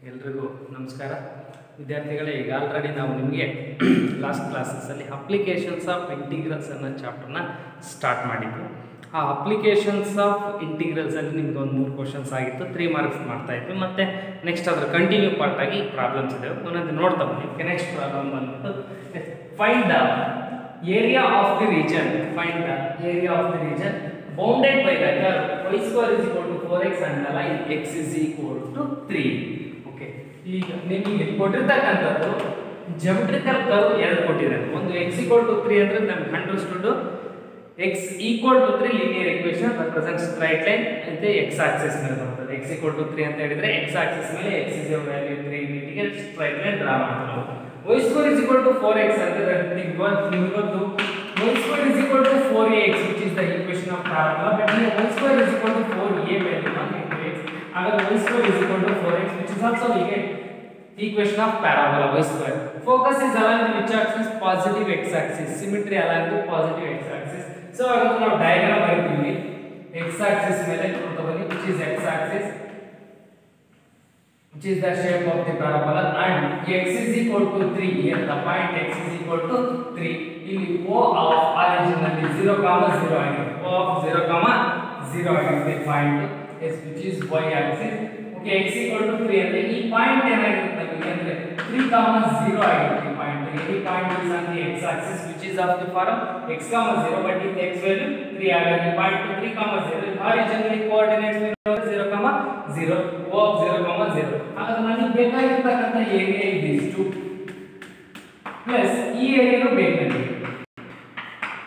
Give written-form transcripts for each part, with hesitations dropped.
ಎಲ್ರಿಗೂ ನಮಸ್ಕಾರ ವಿದ್ಯಾರ್ಥಿಗಳೇ. ಈಗ ಆಲ್ರೆಡಿ ನಾವು ನಿಮಗೆ ಲಾಸ್ಟ್ ಕ್ಲಾಸಸ್ಸಲ್ಲಿ ಅಪ್ಲಿಕೇಶನ್ಸ್ ಆಫ್ ಇಂಟಿಗ್ರಲ್ಸ್ ಅನ್ನೋ ಚಾಪ್ಟರ್ನ ಸ್ಟಾರ್ಟ್ ಮಾಡಿದ್ವಿ. ಆ ಅಪ್ಲಿಕೇಶನ್ಸ್ ಆಫ್ ಇಂಟಿಗ್ರಲ್ಸಲ್ಲಿ ನಿಮ್ಗೆ ಒಂದು 3 ಕ್ವಶನ್ಸ್ ಆಗಿತ್ತು, 3 ಮಾರ್ಕ್ಸ್ ಮಾಡ್ತಾಯಿದ್ವಿ. ಮತ್ತು ನೆಕ್ಸ್ಟ್ ಅದರ ಕಂಟಿನ್ಯೂ ಪಾರ್ಟಾಗಿ ಪ್ರಾಬ್ಲಮ್ಸ್ ಇದ್ದಾವೆ, ಒಂದೊಂದು ನೋಡ್ತಾ ಬನ್ನಿ. ನೆಕ್ಸ್ಟ್ ಪ್ರಾಬ್ಲಮ್ ಬಂದ್ಬಿಟ್ಟು find the area of the region. Find the area of the region bounded by the curve y square is equal to 4x and the line x is equal to 3. Okay, ಈಗ ನಿಮಗೆ ಕೊಟ್ಟಿರ್ತಕ್ಕಂಥದ್ದು geometrical curve ಎರಡು ಕೊಟ್ಟಿದ್ದಾರೆ. ಒಂದು x equal to 3 ಅಂದ್ರೆ ನಮಗೆ understood x equal to 3 linear equation represents straight line ಅಂತ x Axis ಮೇಲೆ ಬರ್ತದೆ. x equal to 3 ಅಂತ ಹೇಳಿದ್ರೆ x ಆಕ್ಸಿಸ್ ಮೇಲೆ x is a value 3 ಯೂನಿಟ್ಗೆ ಸ್ಟ್ರೈಟ್ ಲೈನ್ ಡ್ರಾ ಮಾಡ್ತಾರೆ. y square is equal to 4x ಅಂದ್ರೆ ನಿಮಗೆ ಗೊತ್ತು y square is equal to 4ax, which is the equation of parabola, but here y square is equal to 4a value 1 into x. Agar y square is equal to 4x, which is also we get equation of parabola y square. Focus is along the which axis? Positive x axis. Symmetry along the positive x axis. So agar ನಾವು diagram ಬರೀತೀವಿ, x axis ಮೇಲೆ ಕೊಡ್ತೀವಿ, which is x axis, which is the shape of the parabola, and x is equal to 3. Here the point x is equal to 3. ಇಲ್ಲಿ O of origin ಅಲ್ಲಿ 0, 0 ಆಗಿದೆ. O of 0, 0 ಆಗಿದೆ point s, which is y axis. Okay, x equal to 3 ಅಂದ್ರೆ ಈ point ಏನಾಗಿರುತ್ತೆ ನಮಗೆ ಅಂದ್ರೆ 3, 0 ಆಗಿರುತ್ತೆ ಪಾಯಿಂಟ್. ಈ point is on the x axis, which is of the form x, 0, but if x value 3 ಆಗಿದೆ ಪಾಯಿಂಟ್ 3, 0. origin ಅಲ್ಲಿ ಕೋಆರ್ಡಿನೇಟ್ಸ್ 0, 0, O of 0, 0. ಹಾಗಾದ್ರೆ ನನಗೆ ಬೇಕಾಗಿರತಕ್ಕಂತ ಏರಿಯಾ ಇದಿಷ್ಟು ಪ್ಲಸ್ ಈ ಏರಿಯಾನು ಬೇಕು ನನಗೆ.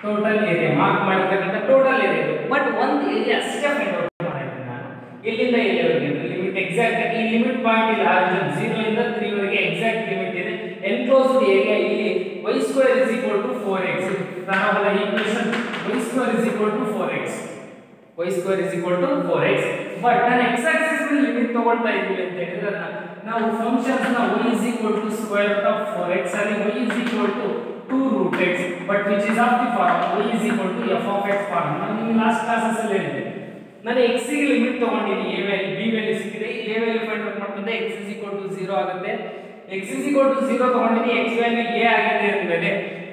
ಟೋಟಲ್ ಏರಿಯಾ ಮಾರ್ಕ್ ಮಾಡಿರ್ತಕ್ಕಂಥ ಟೋಟಲ್ ಏರಿಯಾ, ಬಟ್ ಒಂದು ಏರಿಯಾ ಅಷ್ಟೇ ಫೈಂಡ್ ಔಟ್ ಮಾಡಿದ್ದೀನಿ ನಾನು. ಎಲ್ಲಿಂದ ಎಲ್ಲಿವರೆಗೆ ಲಿಮಿಟ್ ಎಕ್ಸಾಕ್ಟ್ ಆಗಿ ಈ ಲಿಮಿಟ್ ಪಾಯಿಂಟ್ ಇಲ್ಲ, ಆರಿಜಿನ್ 0 ಇಂದ 3 ವರೆಗೆ ಎಕ್ಸಾಕ್ಟ್ ಲಿಮಿಟ್ ಇದೆ. ಎನ್ಕ್ಲೋಸ್ಡ್ ಏರಿಯಾ ಇಲ್ಲಿ y square is equal to 4x. parabola equation y square is equal to 4x. y square is equal to 4x. But ನಾನು x axis ಮೇಲೆ limit ತಗೊಳ್ತಾ ಇದ್ದೀವಿ ಅಂತ ಹೇಳಿದ್ರೆ ನಾವು ಫಂಕ್ಷನ್ಸ್ ನ y is equal to square root of 4x ಅಲ್ಲಿ y is equal to 2 root x, but which is of the form y is equal to f of x form. ನಾನು ನಿಮಗೆ ಲಾಸ್ಟ್ ಕ್ಲಾಸಸ್ ಅಲ್ಲಿ ಹೇಳಿದೆ, ನಾನು x ಗೆ limit ತಗೊಂಡಿನಿ, a value b value ಸಿಕ್ಕಿದೆ, a value find out ಮಾಡ್ತಂದ್ರೆ x is equal to 0 ಆಗುತ್ತೆ. x is equal to 0 ತಗೊಂಡಿನಿ, x ವ್ಯಾಲ್ಯೂ a ಆಗಿದೆ ಅಂದ್ಮೇಲೆ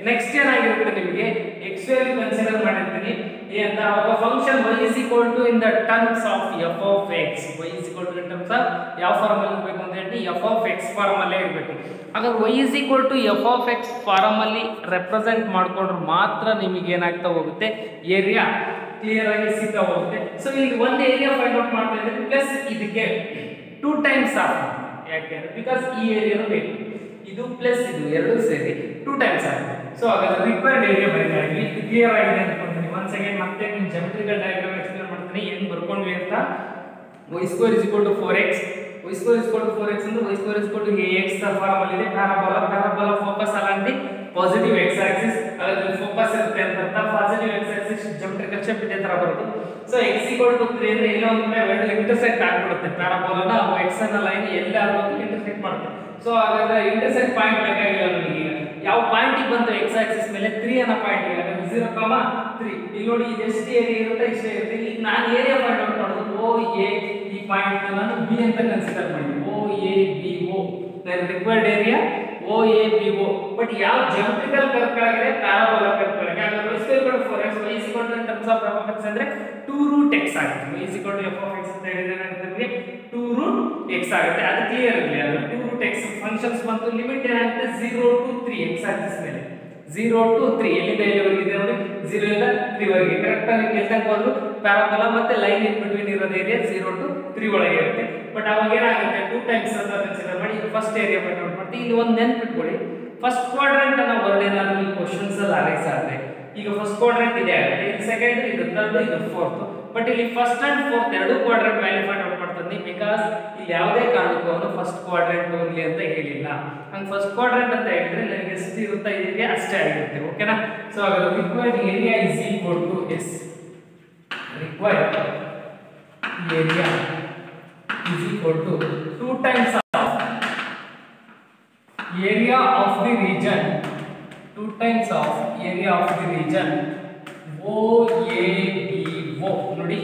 ನೆಕ್ಸ್ಟ್ ಏನಾಗಿರುತ್ತೆ ನಿಮಗೆ x ವ್ಯಾಲ್ಯೂ ಕನ್ಸಿಡರ್ ಮಾಡಿರ್ತೀನಿ a ಅಂತ. ಆವಾಗ function y is equal to in the terms of f of x, y is equal to in terms of ಯಾವ form ಅಲ್ಲಿ ಇರಬೇಕು ಅಂತ ಹೇಳಿ f of x ಫಾರ್ಮ್ ಅಲ್ಲೇ ಇರಬೇಕು. ಹಾಗಾದ್ರೆ y is equal to f of x form ಅಲ್ಲಿ represent ಮಾಡ್ಕೊಂಡ್ರೆ ಮಾತ್ರ ನಿಮಗೆ ಏನಾಗ್ತಾ ಹೋಗುತ್ತೆ, ಏರಿಯಾ ಕ್ಲಿಯರ್ ಆಗಿ ಸಿಗ್ತಾ ಹೋಗುತ್ತೆ. ಸೊ ಇಲ್ಲಿ ಒಂದು ಏರಿಯಾ ಫೈಂಡ್ ಔಟ್ ಮಾಡ್ತಾ ಇದ್ರೆ ಪ್ಲಸ್ ಇದಕ್ಕೆ 2 ಟೈಮ್ಸ್ ಆಗುತ್ತೆ. ಯಾಕೆಂದ್ರೆ ಬಿಕಾಸ್ ಈ ಏರಿಯಾನು ಬೇಕು, ಇದು ಪ್ಲಸ್ ಇದು ಎರಡು ಸೇರಿ 2 ಟೈಮ್ಸ್ ಆಗುತ್ತೆ. ಸೊ ಹಾಗಾದ್ರೆ ರಿಕ್ವೈರ್ಡ್ ಏರಿಯಾ ಬರೀತೀವಿ, ಇದು ಕ್ಲಿಯರ್ ಆಗಿದೆ ಅನ್ಕೊಂತೀನಿ. ಒಂದ್ ಸೆಕೆಂಡ್ ಮತ್ತೆ ನಿಮ್ಮ ಜಿಯೋಮೆಟ್ರಿಕಲ್ ಡಯಾಗ್ರಾಮ್ ಎಕ್ಸ್ಪ್ಲೇನ್ ಮಾಡ್ತೀನಿ, ಏನು ಬರ್ಕೊಂಡ್ವಿ ಅಂತ. y square is equal to 4x, y square is equal to 4x ಅಂದ್ರೆ y square is equal to ax form ಅಲ್ಲಿ ಇದೆ. Parabola focus along the positive x axis, ಅದರಲ್ಲಿ ಫೋಕಸ್ ಇರುತ್ತೆ ಅಂತ positive x axis geometrical shape ಇದೇ ತರ ಬರುತ್ತೆ. So x equal to 3 ಅಂದ್ರೆ ಎಲ್ಲೋ ಒಂದು ಕಡೆ ಇಂಟರ್ಸೆಕ್ಟ್ ಆಗ್ಬಿಡುತ್ತೆ ಪ್ಯಾರಾಬೋಲಾನ x ಅನ್ನ ಲೈನ್ ಎಲ್ಲಾದ್ರೂ ಇಂಟರ್ಸೆಕ್ಟ್ ಮಾಡುತ್ತೆ. ಸೊ ಹಾಗಾದ್ರೆ ಇಂಟರ್ಸೆಕ್ಟ್ ಪಾಯಿಂಟ್ ಬೇಕಾಗಿಲ್ಲ ನಮಗೆ. ಯಾವ ಪಾಯಿಂಟ್ ಗೆ ಬಂತು x ಆಕ್ಸಿಸ್ ಮೇಲೆ 3 ಅನ್ನೋ ಪಾಯಿಂಟ್ ಗೆ, 0, 3. ಇಲ್ಲಿ ನೋಡಿ ಇದೆಷ್ಟು ಏರಿಯಾ ಇರುತ್ತೆ, ಇಷ್ಟೇ ಇರುತ್ತೆ. ಈಗ ನಾನು ಏರಿಯಾ ಫೈಂಡ್ ಔಟ್ ಮಾಡೋದು O A, ಈ ಪಾಯಿಂಟ್ ನಾನು B ಅಂತ ಕನ್ಸಿಡರ್ ಮಾಡಿದ್ದೀನಿ. O A B O ನನ್ನ required area O A B O. But ಯಾವ ಜಿಯೋಮೆಟ್ರಿಕಲ್ ಕರ್ವ್ ಕೆಳಗೆ ಪ್ಯಾರಾಬೋಲಾ ಕರ್ವ್ ಕೆಳಗೆ ಹಾಗಾದ್ರೆ y square equal to 4x, y is equal to in terms of f of x ಅಂದ್ರೆ 2 root x ಆಗುತ್ತೆ. y is equal to f of x ಅಂತ ಹೇಳಿದ್ರೆ ಏನಾಗುತ್ತೆ, 2 root x ಆಗುತ್ತೆ. ಅದು ಕ್ಲಿಯರ್ ಇರಲಿ, ಅದು 2 root x ಫಂಕ್ಷನ್ಸ್ ಬಂತು. ಲಿಮಿಟ್ ಏನಾಗುತ್ತೆ 0 to 3 x ಆಕ್ಸಿಸ್ ಮೇಲೆ 0 to 3 ಎಲ್ಲಿಂದ ಎಲ್ಲಿವರೆಗೆ ಇದೆ ನೋಡಿ, 0 ಇಂದ 3 ವರೆಗೆ ಕರೆಕ್ಟ್ ಆಗಿ ಗೆಲ್ತಂಗೆ ಹೋದ್ರು. ಪ್ಯಾರಾಬೋಲಾ ಮತ್ತೆ ಲೈನ್ ಇನ್ ಬಿಟ್ವೀನ್ ಇರೋದು ಏರಿಯಾ 0 to 3 ಒಳಗೆ ಇರುತ್ತೆ. ಬಟ್ ಅವಾಗ ಏನಾಗುತ್ತೆ 2 ಟೈಮ್ಸ್ ಅಂತ ಕನ್ಸಿಡರ್ ಮಾಡಿ ಇದು ಫಸ್ಟ್ ಏರಿಯಾ ಫೈಂಡ್ ಔಟ್ ಮಾಡ್ತೀವಿ. ಇಲ್ಲಿ ಒಂದು ನೆನ್ಪಿಟ್ಕೊಳ್ಳಿ, ಫಸ್ಟ್ ಕ್ವಾಡ್ರೆಂಟ್ ಅನ್ನೋ ವರ್ಡ್ ಏನಾದರೂ ಈ ಕ್ವಶನ್ಸ್ ಅಲ್ಲಿ ಅರೈಸ್ ಆದ್ರೆ ಈಗ ಫಸ್ಟ್ ಕ್ವಾಡ್ರೆಂಟ್ ಇದೆ ಆಗುತ್ತೆ, ಇದು ಸೆಕೆಂಡ್, ಇದು ಥರ್ಡ್, ಇದು ಫೋರ್ತ್. ಬಟ್ ಇಲ್ಲಿ ಫಸ್ಟ್ ಅಂಡ್ ಫೋರ್ತ್ ಎರಡು ಕ್ವಾಡ್ರೆಂಟ್ ವ್ಯಾಲ್ಯೂ ಫೈಂಡ್ ಔಟ್ ಮಾಡ್ತೀನಿ, ಬಿಕಾಸ್ ಇಲ್ಲಿ ಯಾವುದೇ ಕಾರಣಕ್ಕೂ ಅವನು ಫಸ್ಟ್ ಕ್ವಾಡ್ರೆಂಟ್ ಓನ್ಲಿ ಅಂತ ಹೇಳಿಲ್ಲ. ಹಂಗೆ ಫಸ್ಟ್ ಕ್ವಾಡ್ರೆಂಟ್ ಅಂತ ಹೇಳಿದ್ರೆ ನನಗೆ ಎಷ್ಟು ಇರುತ್ತೆ ಏರಿಯಾ ಅಷ್ಟೇ ಆಗಿರುತ್ತೆ. ಓಕೆನಾ? ಸೊ ಹಾಗಾದ್ರೆ required area is equal to S, required area is equal to 2 times of area of the region, 2 times of area of the region OABO. ನೋಡಿ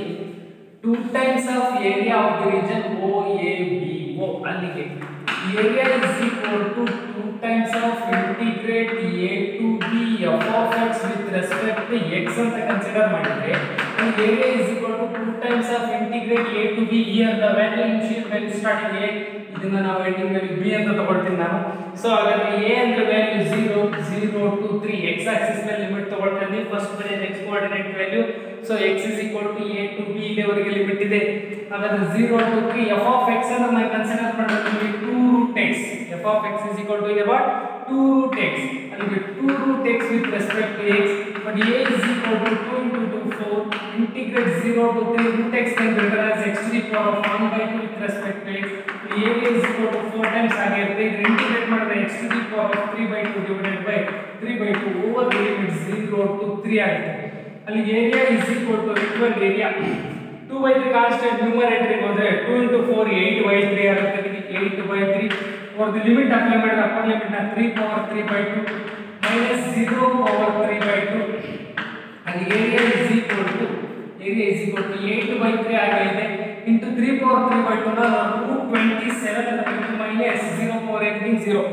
2 times of area of the region OABO ಅಲ್ಲಿಗೆ area is equal to 2 times of integrate a to b f of x with respect to x ಅಂತ consider ಮಾಡಿದ್ರೆ area is equal to 2 times of integrate a to b here the value initial value starting a ಇದನ್ನ ನಾವು ending value b ಅಂತ ತಗೊಳ್ತೀನಿ ನಾನು. So ಹಾಗಾದ್ರೆ a ಅಂದ್ರೆ value 0 0 to 3 x Axis ಮೇಲೆ ಲಿಮಿಟ್ ತಗೊಳ್ತಾ ಇದ್ದೀವಿ. ಫಸ್ಟ್ ಬರೆಯೋದು x coordinate value. So x is equal to a to b ಇಲ್ಲಿವರೆಗೆ ಲಿಮಿಟ್ ಇದೆ. ಹಾಗಾದ್ರೆ 0 to 3 f of x ಅನ್ನು ನಾನು ಕನ್ಸಿಡರ್ ಮಾಡಿದ್ರೆ 2 root x f of x is equal to what 2 root x and 2 root x with respect to x, but a is equal to 2 into 2 4 integrate 0 to 3 root x can be written as x to the power of 1 by 2 with respect to x. area is equal to 4 times ಆಗಿರುತ್ತೆ. ಇದು integrate ಮಾಡಿದ್ರೆ x to the power of 3 by 2 divided by 3 by 2 over the limit 0 to 3 ಆಗುತ್ತೆ. ಅಲ್ಲಿ area is equal to required area 2 by 3 constant numerator ಗೆ ಹೋದ್ರೆ 2 into 4 8 by 3 ಆಗುತ್ತೆ. 8 by 3 for the limit apply ಮಾಡಿದ್ರೆ upper limit ನ 3 power 3 by 2 minus 0 power 3 by 2 and area is equal to 8 by 3 ಆಗಿದೆ into 3 power 3 by 2 ನ root 27 into minus 0 power everything 0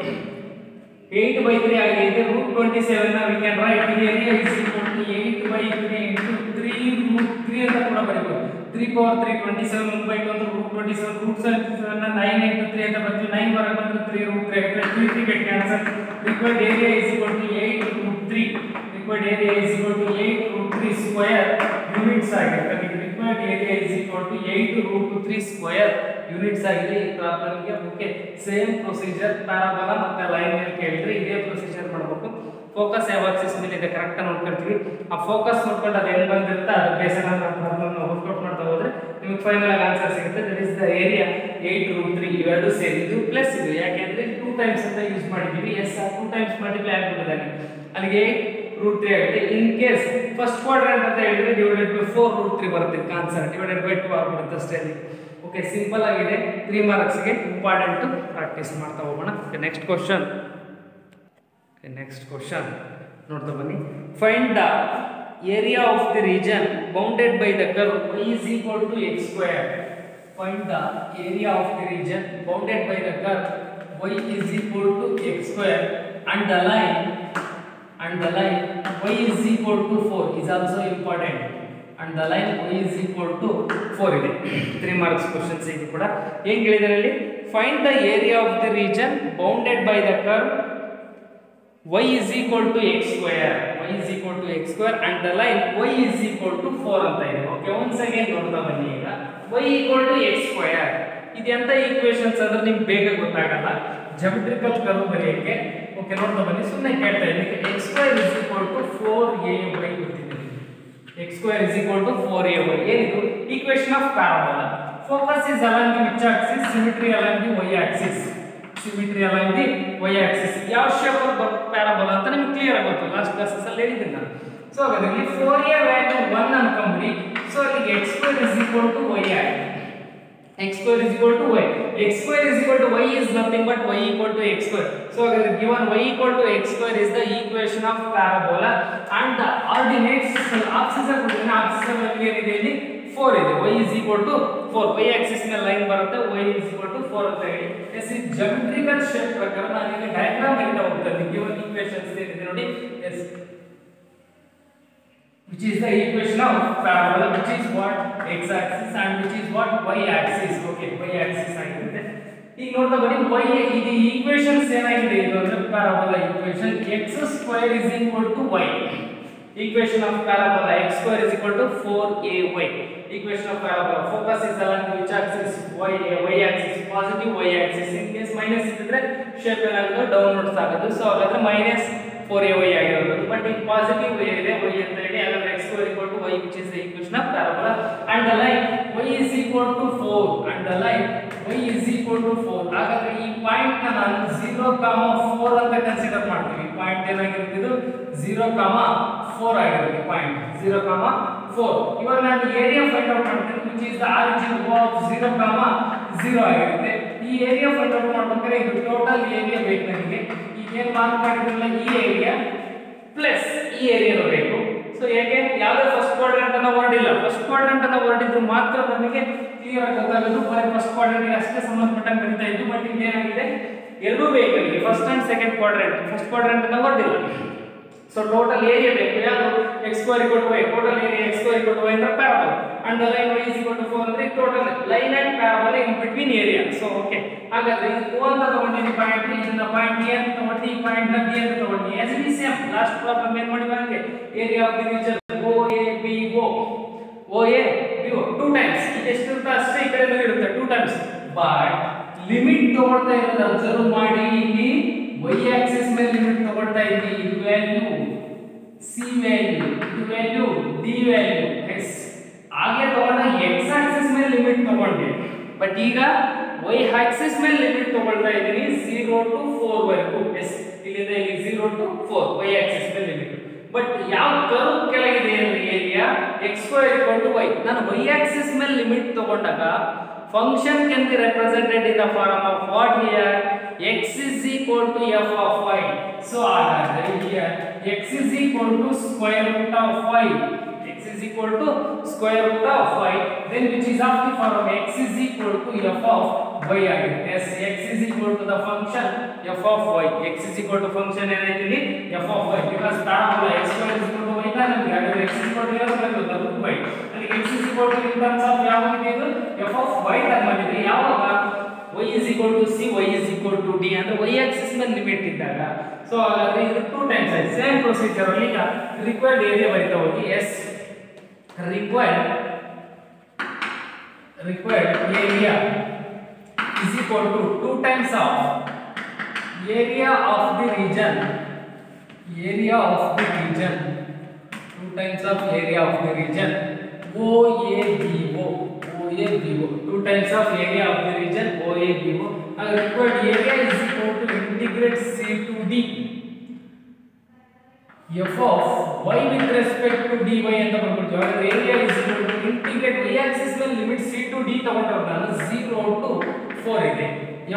8 by 3 ಆಗಿದೆ. root 27 ನ we can write area is equal to 8 by 3 into 3 root 3 ಅಂತ ಕೂಡ ಬರೆಯಬಹುದು. 3 power 3 27 1 by 2 ಅಂದ್ರೆ root 27 root 7 ನ 9 into 3 ಅಂತ ಬರ್ತೀವಿ. 9 ಹೊರಗೆ ಬಂದ್ರೆ 3 root 3 ಆಗುತ್ತೆ. 3 get cancel. required area is equal to 8 root 3. required area is equal to 8 root 3 square units ಆಗುತ್ತೆ. required area is equal to 8 root 3 square units ಆಗಿದೆ. ಈ ಪ್ರಾಬ್ಲಮ್ ಗೆ ಓಕೆ ಸೇಮ್ ಪ್ರೊಸೀಜರ್ ಪ್ಯಾರಾಬೋಲಾ ಮತ್ತೆ ಲೈನ್ ಮೇಲೆ ಕೇಳಿದ್ರೆ ಇದೇ procedure ಮಾಡಬೇಕು. Focus ಯಾವ ಆಕ್ಸಿಸ್ ಮೇಲೆ ಇದೆ ಕರೆಕ್ಟ್ ಆಗಿ ನೋಡ್ಕೊಳ್ತೀವಿ. ಆ ಫೋಕಸ್ ನೋಡ್ಕೊಂಡು ಅದು ಹೆಂಗ್ ಬಂದಿರುತ್ತೆ ಅದ್ರ ಬೇಸ್ ಆನ್ ಪ್ರಾಬ್ಲಮ್ ನಾವು ವರ್ಕೌಟ್ ಮಾಡ್ತಾ ಹೋದ್ರೆ ನಿಮಗೆ ಫೈನಲ್ ಆಗಿ ಆನ್ಸರ್ ಸಿಗುತ್ತೆ. That is the area 8 root 3 ಇವೆರಡು ಸೇರಿ ಇದು ಪ್ಲಸ್ ಇದು ಯಾಕೆಂದ್ರೆ 2 ಟೈಮ್ಸ್ ಅಂತ ಯೂಸ್ ಮಾಡಿದೀವಿ. ಎಸ್ 2 ಟೈಮ್ಸ್ ಮಲ್ಟಿಪ್ಲೈ ಆಗಿಬಿಟ್ಟಿದೆ ಅಲ್ಲಿಗೆ 8 root 3 ಆಗುತ್ತೆ. ಇನ್ ಕೇಸ್ ಫಸ್ಟ್ ಕ್ವಾಡ್ರೆಂಟ್ ಅಂತ ಹೇಳಿದ್ರೆ ಡಿವೈಡೆಡ್ ಬೈ 4 root 3 ಬರುತ್ತೆ. ಆನ್ಸರ್ ಡಿವೈಡೆಡ್ ಬೈ 2 ಆಗಿಬಿಡುತ್ತೆ ಅಷ್ಟೇ. ಓಕೆ ಸಿಂಪಲ್ ಆಗಿದೆ. 3 ಮಾರ್ಕ್ಸ್ ಗೆ ಇಂಪಾರ್ಟೆಂಟ್ ಪ್ರಾಕ್ಟೀಸ್ ಮಾಡ್ತಾ ಹೋಗೋಣ. ಓಕೆ ನೆಕ್ಸ್ಟ್ ಕ್ವೆಶ್ಚನ್ ನೋಡ್ತಾ ಬನ್ನಿ. Find the area of the region bounded by the curve y is equal to x square. Find the area of the region bounded by the curve y is equal to x square and the line y is equal to 4 is also important and the line y is equal to 4 ಇದೆ. 3 marks questions ಇದು ಕೂಡ ಏನು ಹೇಳಿದ್ದಾರೆ ಇಲ್ಲಿ find the area of the region bounded by the curve y is equal to x square and the line y is equal to 4 ಅಂತ ಇದೆ. Okay once again ನೋಡ್ತಾ ಬನ್ನಿ. ಈಗ y equal to x square ಇದು ಎಂತ equations ಅಂದ್ರೆ ನಿಮಗೆ ಬೇಗ ಗೊತ್ತಾಗಲ್ಲ ಜಾಮೆಟ್ರಿಕಲ್ ಕರ್ವ್ ಬರೆಯಕ್ಕೆ. ಓಕೆ ನೋಡ್ತಾ ಬನ್ನಿ. ಸುಮ್ಮನೆ ಕೇಳ್ತಾ ಇದ್ದೀನಿ x square is equal to 4ay ಗೊತ್ತಿದೆ. x square is equal to 4ay ಏನಿದು equation of parabola. Focus is along the which Axis, symmetry along the y Axis. ಯಾವ ಶೇಪ್ ಆಫ್ ಪ್ಯಾರಾಬೋಲಾ ಅಂತ ನಿಮಗೆ ಕ್ಲಿಯರ್ ಆಗಿ ಗೊತ್ತು. ಲಾಸ್ಟ್ ಕ್ಲಾಸಸ್ ಅಲ್ಲಿ ಹೇಳಿದ್ದೀನಿ ನಾನು. ಸೊ ಹಾಗಾದ್ರೆ ಇಲ್ಲಿ 4a ವ್ಯಾಲ್ಯೂ 1 ಅನ್ಕೊಂಡ್ಬಿಡಿ. ಸೊ ಅಲ್ಲಿಗೆ x square is equal to y ಆಗಿದೆ. x square is equal to y. x square is equal to y is nothing but y equal to x square. So given y equal to x square is the equation of parabola and the ordinates axis value ಏನಿದೆ ಇಲ್ಲಿ 4 ಇದೆ. y is equal to 4. y axis ಮೇಲೆ line ಬರುತ್ತೆ. y is equal to 4 ಅಂತ ಹೇಳಿ. S ಈ geometrical shape ಪ್ರಕಾರ ನಾನು ಇಲ್ಲಿ ಡಯಾಗ್ರಾಮ್ ಬರೀತಾ ಹೋಗ್ತೀನಿ. given equations ಏನಿದೆ ನೋಡಿ. Yes which is the equation of parabola, which is what x axis and which is what y axis. okay y axis ಆಗಿರುತ್ತೆ. ಈಗ ನೋಡ್ತಾ ಬನ್ನಿ y ಇದು ಈಕ್ವೇಷನ್ಸ್ ಏನಾಗಿದೆ ಇದು ಅಂದ್ರೆ parabola equation x square is equal to y. equation of parabola x square is equal to 4ay. equation of parabola focus is along which axis y axis positive y axis. in case minus ಇದ್ರೆ shape ಏನಾಗುತ್ತೆ downwards ಆಗುತ್ತೆ. So ಹಾಗಾದ್ರೆ minus 4ay ಆಗಿರೋದು. But ಈಗ positive y ಇದೆ y ಅಂತ ಹೇಳಿ ಹಾಗಾದ್ರೆ x square equal to y which is the equation of parabola and the line y is equal to 4 and the line y is equal to 4. ಹಾಗಾದ್ರೆ ಈ point ನ ನಾನು 0,4 ಅಂತ ಕನ್ಸಿಡರ್ ಮಾಡ್ತೀನಿ. ಪಾಯಿಂಟ್ ಏನಾಗಿರುತ್ತೆ ಇದು 0,4 ಆಗಿರುತ್ತೆ. ಪಾಯಿಂಟ್ 0,4. ಇವಾಗ ನಾನು ಏರಿಯಾ ಫೈಂಡ್ ಔಟ್ ಮಾಡ್ತೀನಿ which is the origin of 0,0 ಆಗಿರುತ್ತೆ. ಈ ಏರಿಯಾ ಫೈಂಡ್ ಔಟ್ ಮಾಡ್ಬೇಕಾದ್ರೆ ಇದು ಟೋಟಲ್ ಏರಿಯಾ ಬೇಕು ನನಗೆ. ಈಗ ಏನು ಮಾರ್ಕ್ ಮಾಡಿದ್ರಲ್ಲ ಈ ಏರಿಯಾ ಪ್ಲಸ್ ಈ ಏರಿಯಾ ಬೇಕು. ಸೊ ಯಾಕೆ ಯಾವುದೇ ಫಸ್ಟ್ ಕ್ವಾಡ್ರೆಂಟ್ ಅನ್ನ ಹೊರಡಿಲ್ಲ. ಫಸ್ಟ್ ಕ್ವಾಡ್ರೆಂಟ್ ಅನ್ನ ಹೊರಡಿದ್ರು ಮಾತ್ರ ನಮಗೆ ಕ್ಲಿಯರ್ ಆಗಿ ಗೊತ್ತಾಗೋದು ಬರೀ ಫಸ್ಟ್ ಕ್ವಾಡ್ರೆಂಟ್ ಅಷ್ಟೇ ಸಂಬಂಧಪಟ್ಟಂಗೆ ಬರೀತಾ ಇದ್ದು. ಬಟ್ ಇಲ್ಲಿ ಏನಾಗಿದೆ ಎರಡೂ ಬೇಕು, first and second quadrant. First quadrant ಅನ್ನ ಹೊರಡಿಲ್ಲ. ಸೊ ಟೋಟಲ್ ಏರಿಯಾ ಬೇಕು ಯಾವುದು x square = y, total area x square = y ಅಂದ್ರೆ parabola, and the line y = 4 ಅಂದ್ರೆ total line and parabola in between area. So okay, ಹಾಗಾದ್ರೆ ಇದು O ಅಂತ ತಗೊಂಡಿನಿ point, ಇದನ್ನ ಪಾಯಿಂಟ್ A ಅಂತ ತಗೊಂಡಿ, ಈ ಪಾಯಿಂಟ್ ನ B ಅಂತ ತಗೊಂಡಿ. as we same last problem ಏನು ಮಾಡಿದ್ವಿ ಹಂಗೆ area of the region OABO OABO 2 times ಇದೆಷ್ಟು ಇರುತ್ತೆ ಅಷ್ಟೇ ಈ ಕಡೆನೂ ಇರುತ್ತೆ 2 ಟೈಮ್ಸ್. ಬಟ್ ಲಿಮಿಟ್ ತಗೊಳ್ತಾ ಇರೋದು ಅಬ್ಸರ್ವ್ ಮಾಡಿ, ಇಲ್ಲಿ y ಆಕ್ಸಿಸ್ ಮೇಲೆ ಲಿಮಿಟ್ ತಗೊಳ್ತಾ ಇದ್ವಿ. ಇದು ವ್ಯಾಲ್ಯೂ c ವ್ಯಾಲ್ಯೂ, ಇದು ವ್ಯಾಲ್ಯೂ d ವ್ಯಾಲ್ಯೂ ಎಸ್. ಹಾಗೆ ತಗೊಂಡ x ಆಕ್ಸಿಸ್ ಮೇಲೆ ಲಿಮಿಟ್ ತಗೊಂಡೆ, ಬಟ್ ಈಗ y ಆಕ್ಸಿಸ್ ಮೇಲೆ ಲಿಮಿಟ್ ತಗೊಳ್ತಾ ಇದ್ದೀನಿ 0 to 4 ವರೆಗೂ. ಎಸ್, ಇಲ್ಲಿಂದ ಇಲ್ಲಿ 0 to 4 y ಆಕ್ಸಿಸ್ ಮೇಲೆ ಲಿಮಿಟ್. ಬಟ್ ಯಾವ ಕರ್ವ್ ಕೆಳಗಿದೆ ಅಂದ್ರೆ ಏರಿಯಾ x² = y. ನಾನು y ಆಕ್ಸಿಸ್ ಮೇಲೆ ಲಿಮಿಟ್ ತಗೊಂಡಾಗ function can be represented in the form of what here x is equal to f of y. So here x is equal to square root of y, x is equal to square root of y, then which is of the form x is equal to f of y ಆಗಿದೆ. yes, x is equal to the function f of y, x is equal to function ಏನಾಯ್ತು ಇಲ್ಲಿ f of y, because parabola x² = y ತಾನೆ ನಮಗೆ. ಹಾಗಾದ್ರೆ x is equal to ಏನು ಬರುತ್ತೆ root y, ಅಲ್ಲಿ x is equal to in terms of ಯಾವಾಗಿದೆ ಇದು f of y term ಮಾಡಿದ್ರೆ, ಯಾವಾಗ y is equal to c, y is equal to d ಅಂದ್ರೆ y ಆಕ್ಸಿಸ್ ಮೇಲೆ ಲಿಮಿಟ್ ಇದ್ದಾಗ. ಸೊ ಹಾಗಾದ್ರೆ ಇದು 2 ಟೈಮ್ಸ್ ಆಯ್ತು. ಸೇಮ್ ಪ್ರೊಸೀಜರ್ ಅಲ್ಲಿ ಈಗ ರಿಕ್ವೈರ್ಡ್ ಏರಿಯಾ ಬರಿತಾ ಹೋಗಿ. Yes, required area is equal to 2 times of area of the region, 2 times of area of the region OABO, 2 times of area of the region OABO. and required area is equal to integrate c to d f of y with respect to dy ಅಂತ ಬರ್ಬಿಡ್ತೀವಿ. ಹಾಗಾದ್ರೆ area is equal to integrate y axis ಮೇಲೆ limit c to d ತಗೊಂಡ್ರೆ ನಾನು 0 to 4 ಇದೆ.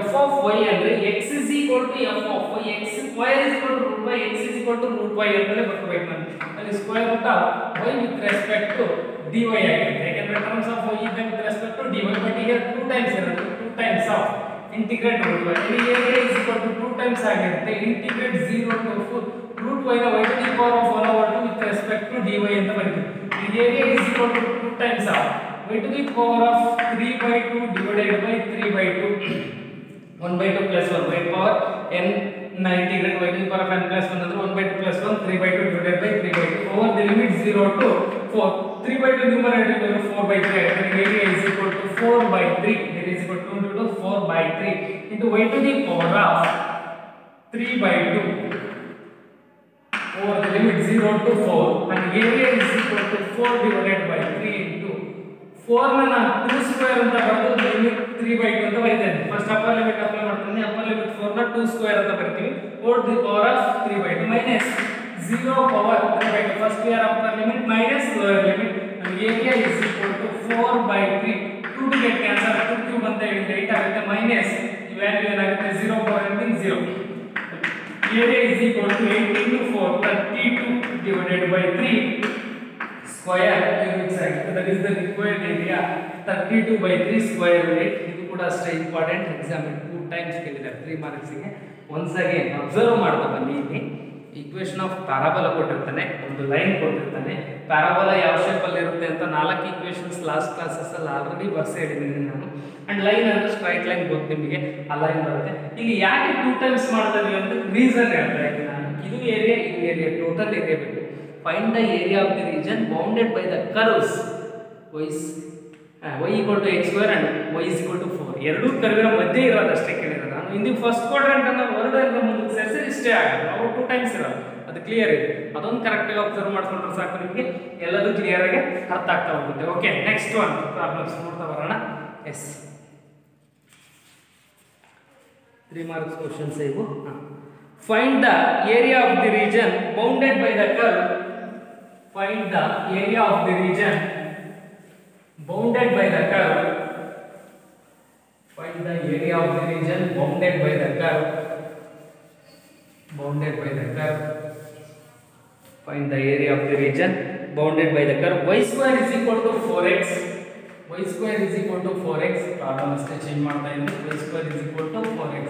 f of y ಅಂದ್ರೆ x is equal to f of y, x square is equal to root y, x is equal to root y ಅಂತಲೇ ಬರ್ಕೋಬೇಕು ನಾನು. ಅಲ್ಲಿ square root of y with respect to dy ಆಗಿದೆ, ಯಾಕಂದ್ರೆ terms of y ಇದೆ with respect to dy, but ಈಗ 2 times ಇರುತ್ತೆ, 2 times of integrate root y. ಇಲ್ಲಿ area is equal to 2 times ಆಗಿರುತ್ತೆ. ಇಂಟಿಗ್ರೇಟ್ 0 to 4 root y ನ y to the power of 1/2 with respect to dy ಅಂತ ಬರೀತೀವಿ. ಇಲ್ಲಿ area is equal to 2 times of y to the power of 3/2 divided by 3/2 1/2 plus 1 by power n na integrate y to the power of n plus 1 ಅಂದ್ರೆ 1/2 plus 1 3/2 divided by 3/2 over the limit 0 to 4. 3/2 numerator is 4/3, and area is equal to 4/3, area is equal to 4/3 into y to the power of 3/2 over the limit 0 to 4, and area is equal to 4 divided by 3 into 4 ನ ನಾನು 2 square ಅಂತ ಬರೆದು limit 3/2 ಅಂತ ಬರೀತೇನೆ. First upper limit apply ಮಾಡ್ತೀನಿ, upper limit 4 ನ 2 square ಅಂತ ಬರ್ತೀವಿ over the power of 3/2 minus 0 power 3/2. First we are upper limit minus lower limit, and area is equal to 4/3. 2 to get cancel, 2 cube ಅಂತ ಹೇಳಿದ್ರೆ 8 ಆಗುತ್ತೆ, minus ಈ value ಏನಾಗುತ್ತೆ 0 power anything 0. area is equal to 8 into 4 32 divided by 3 square units ಆಗುತ್ತೆ. that is the required area 32/3 square unit. ಇದು ಕೂಡ ಅಷ್ಟೇ important, exam 2 times ಕೇಳಿದ್ದಾರೆ 3 ಮಾರ್ಕ್ಸ್ ಗೆ. ಒನ್ಸ್ ಅಗೇನ್ ಅಬ್ಸರ್ವ್ ಮಾಡ್ತಾ ಬನ್ನಿ. ಇಲ್ಲಿ ಈಕ್ವೇಷನ್ ಆಫ್ ಪ್ಯಾರಾಬೋಲಾ ಕೊಟ್ಟಿರ್ತಾನೆ, ಒಂದು ಲೈನ್ ಕೊಟ್ಟಿರ್ತಾನೆ, ಪ್ಯಾರಾಬೋಲಾ ಯಾವ ಶೇಪ್ ಅಲ್ಲಿ ಇರುತ್ತೆ ಅಂತ 4 ಈಕ್ವೇಷನ್ಸ್ ಲಾಸ್ಟ್ ಕ್ಲಾಸಸ್ ಅಲ್ಲಿ ಆಲ್ರೆಡಿ ಬರ್ಸಿ ಹೇಳಿದ್ದೀನಿ ನಾನು. ಅಂಡ್ ಲೈನ್ ಅಂದ್ರೆ ಸ್ಟ್ರೈಟ್ ಲೈನ್ ಗೊತ್ತು ನಿಮಗೆ, ಆ ಲೈನ್ ಬರುತ್ತೆ. ಇಲ್ಲಿ ಯಾಕೆ 2 ಟೈಮ್ಸ್ ಮಾಡ್ತಾ ಇದೀವಿ ಅಂತ ರೀಸನ್ ಹೇಳ್ತಾ ಇದ್ದೀನಿ ನಾನು. ಇದು ಏರಿಯಾ, ಇದು ಏರಿಯಾ, ಟೋಟಲ್ ಏರಿಯಾ ಬೇಕು. Find the area of the region bounded by the curves y equal to x square and y is equal to 4. ಎರಡೂ ಕರ್ವಿನ ಮಧ್ಯೆ ಇರೋದಷ್ಟೇ ಕೇಳಿರೋದು ನಾನು. ಇಂದಿ ಫಸ್ಟ್ ಕ್ವಾಡ್ರೆಂಟ್ ಅನ್ನು ಹೊರಡೆಲ್ಲ ಮುಂದಕ್ಕೆ ಸೇರಿಸಿ ಇಷ್ಟೇ ಆಗುತ್ತೆ, ಅವು 2 ಟೈಮ್ಸ್ ಇರೋದು, ಅದು ಕ್ಲಿಯರ್ ಇದೆ. ಅದೊಂದು ಕರೆಕ್ಟಾಗಿ ಅಬ್ಸರ್ವ್ ಮಾಡ್ಕೊಂಡ್ರೆ ಸಾಕು, ನಿಮಗೆ ಎಲ್ಲದೂ ಕ್ಲಿಯರ್ ಆಗಿ ಅರ್ಥ ಆಗ್ತಾ ಹೋಗುತ್ತೆ. ಓಕೆ, ನೆಕ್ಸ್ಟ್ ಒನ್ ಪ್ರಾಬ್ಲಮ್ಸ್ ನೋಡ್ತಾ ಬರೋಣ. ಎಸ್, 3 ಮಾರ್ಕ್ಸ್ ಕ್ವಶನ್ಸ್ ಇವು. Find the area of the region bounded by the curve. Find the area of the region bounded by the curve. Find the area of the region bounded by the curve. Bounded by the curve. Find the area of the region bounded by the curve. Y square is equal to 4x. y square is equal to 4x. Problem ಅಷ್ಟೇ change ಮಾಡ್ತಾ ಇದ್ದೀನಿ. y square is equal to 4x.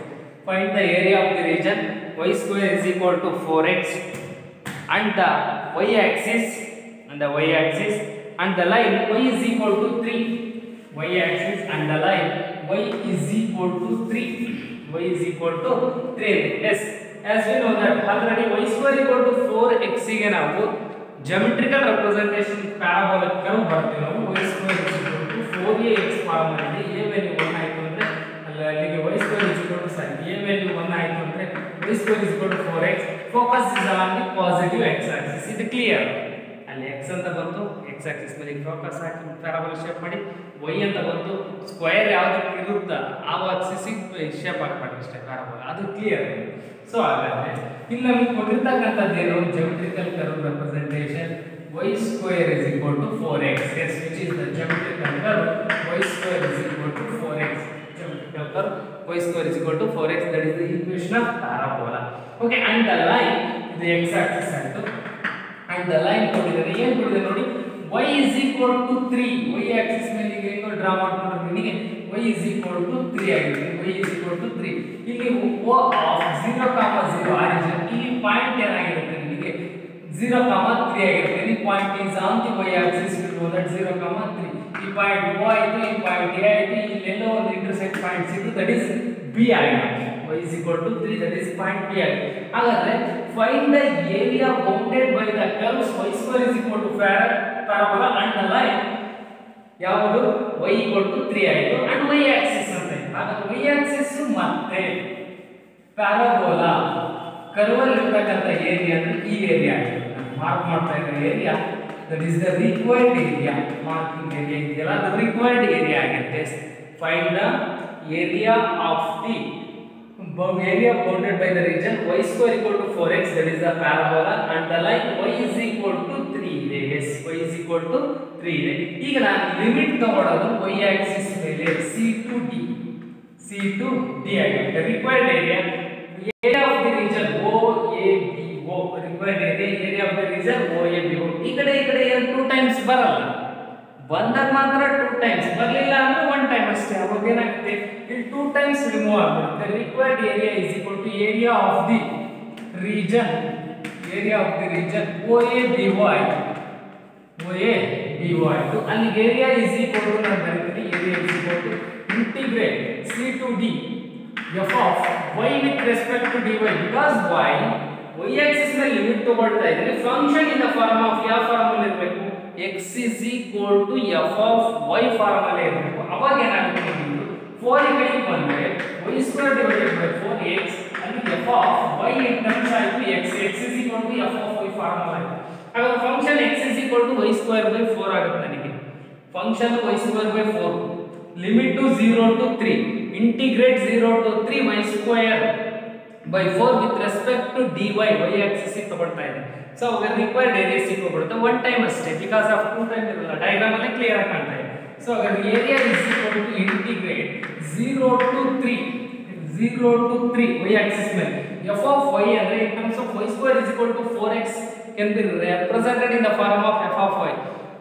Find the area of the region. y square is equal to 4x and the y axis and the line y is equal to 3. Y axis and the line y is equal to 3. y is equal to 3. Yes, as we know that already y square equal to 4x ಗೆ ನಾವು geometrical representation parabolic curve ಬರ್ತೀವಿ. ನಾವು y square is equal to 4ax form ಅಲ್ಲಿ a value 1 ಆಯ್ತು ಅಂದ್ರೆ ಅಲ್ಲಿಗೆ y square is equal to a value 1 ಆಯ್ತು ಅಂದ್ರೆ y square is equal to 4x. focus is on the positive x axis. ಇದು clear. ಅಲ್ಲಿ x ಅಂತ ಬಂತು, x axis ಮೇಲೆ ಫೋಕಸ್ ಹಾಕಿ ಪ್ಯಾರಾಬೋಲಾ ಶೇಪ್ ಮಾಡಿ, y ಅಂತ ಬಂತು, ಸ್ಕ್ವೇರ್ ಯಾವ್ದಕ್ಕೆ ಇರುತ್ತಾ ಆ axis ಗೆ ಶೇಪ್ ಹಾಕಬೇಕು ಅಷ್ಟೇ ಪ್ಯಾರಾಬೋಲಾ. ಅದು ಕ್ಲಿಯರ್. ಸೊ ಹಾಗಾದ್ರೆ ಇಲ್ಲಿ ನಮಗೆ ಕೊಟ್ಟಿರ್ತಕ್ಕಂಥದ್ದು ಏನು, geometrical curve representation y square is equal to 4x. Yes, which is the geometrical curve y square is equal to 4x. Geometrical curve y square is equal to 4x. That is the equation of parabola. Okay, and the line is the x axis ಆಯ್ತು. And the line ಕೊಟ್ಟಿದ್ದಾರೆ, ಏನು ಕೊಟ್ಟಿದ್ದಾರೆ ನೋಡಿ, y is equal to 3. y axis ಮೇಲೆ ಈಗ ಏನು draw ಮಾಡ್ಕೊಂಡ್ರೆ ನಿಮಗೆ y is equal to 3 ಆಗಿದೆ. y is equal to 3. ಇಲ್ಲಿ O of 0, 0 origin, ಇಲ್ಲಿ ಪಾಯಿಂಟ್ ಏನಾಗಿರುತ್ತೆ ನಿಮಗೆ 0, 3 ಆಗಿರುತ್ತೆ. ಈ point is on the y axis, you know that 0, 3. ಈ ಪಾಯಿಂಟ್ O ಆಯ್ತು, ಈ ಪಾಯಿಂಟ್ A ಆಯ್ತು, ಇಲ್ಲೆಲ್ಲೋ ಒಂದು ಇಂಟರ್ಸೆಕ್ಟ್ ಪಾಯಿಂಟ್ ಸಿಕ್ತು, that is B ಆಗಿದೆ. y is equal to 3, that is point B ಆಗಿದೆ. ಹಾಗಾದ್ರೆ find the area bounded by the curves y square is equal to parabola and the line ಯಾವುದು y equal to 3 ಆಯಿತು and y axis ಅಂತ ಇದೆ. ಹಾಗಾದ್ರೆ y axis ಮತ್ತೆ parabola curve ಅಲ್ಲಿ ಇರತಕ್ಕಂತ ಏರಿಯಾ ಅಂದ್ರೆ ಈ ಏರಿಯಾ ಆಗಿದೆ. ಮಾರ್ಕ್ ಮಾಡ್ತಾ ಇರೋ area that is the required area. Marking area ಇದೆಯಲ್ಲ ಅದು required area ಆಗುತ್ತೆ. find the area of the area bounded by the region y square equal to 4x, that is the parabola, and the line y is equal to 3 ಇದೆ. yes, y is equal to 3 ಇದೆ. ಈಗ ನಾನು limit ತಗೊಳ್ಳೋದು y axis ಮೇಲೆ c to d ಆಗಿದೆ. Required area of the region OABO, required area of the region OABO. ಈ ಕಡೆ ಏನು 2 ಟೈಮ್ಸ್ ಬರಲ್ಲ, ಬಂದಾಗ ಮಾತ್ರ 2 ಟೈಮ್ಸ್, ಬರಲಿಲ್ಲ ಅಂದ್ರೆ 1 ಟೈಮ್ ಅಷ್ಟೇ. ಅವಾಗ ಏನಾಗುತ್ತೆ, ಇಲ್ಲಿ 2 ಟೈಮ್ಸ್ ರಿಮೂವ್ ಆಗುತ್ತೆ. Required area is equal to area of the region OABO ಆಯ್ತು. OABO ಆಯ್ತು. ಅಲ್ಲಿ ಏರಿಯಾ ಇಸ್ ಈಕ್ವಲ್ ಟು ನಾನು ಬರೀತೀನಿ, area is equal to integrate c to d f of y with respect to dy, because y axis ಮೇಲೆ limit ತಗೊಳ್ತಾ ಇದ್ದೀನಿ. Function in the form of ಯಾವ form ಅಲ್ಲಿ ಇರಬೇಕು, x is equal to f of y form ಅಲ್ಲಿ ಇರಬೇಕು. ಅವಾಗ ಏನಾಗುತ್ತೆ, 4 ಈ ಕಡೆ ಬಂದ್ರೆ y square divided by 4x ಅಲ್ಲಿ f of y in terms ಆಯ್ತು x is equal to f of y form ಆಯ್ತು. ಹಾಗಾದ್ರೆ function x is equal to y square by 4 ಆಗುತ್ತೆ. ನನಗೆ function y square by 4 limit to 0 to 3 integrate 0 to 3 y square by 4 with respect to dy, y axis ಗೆ ತಗೊಳ್ತಾ ಇದೆ. So ಅವಾಗ required area ಸಿಕ್ಕೋಬಿಡುತ್ತೆ 1 time ಅಷ್ಟೇ, ಬಿಕಾಸ್ ಆಫ್ 2 ಟೈಮ್ ಇರಲ್ಲ. Diagram ಅಲ್ಲಿ ಕ್ಲಿಯರ್ ಆಗಿ ಕಾಣ್ತಾ ಇದೆ. ಸೊ ಅವಾಗ area is equal to integrate 0 to 3 y axis ಮೇಲೆ f of y ಅಂದ್ರೆ in terms of y square is equal to 4x can be represented in the form of f of y.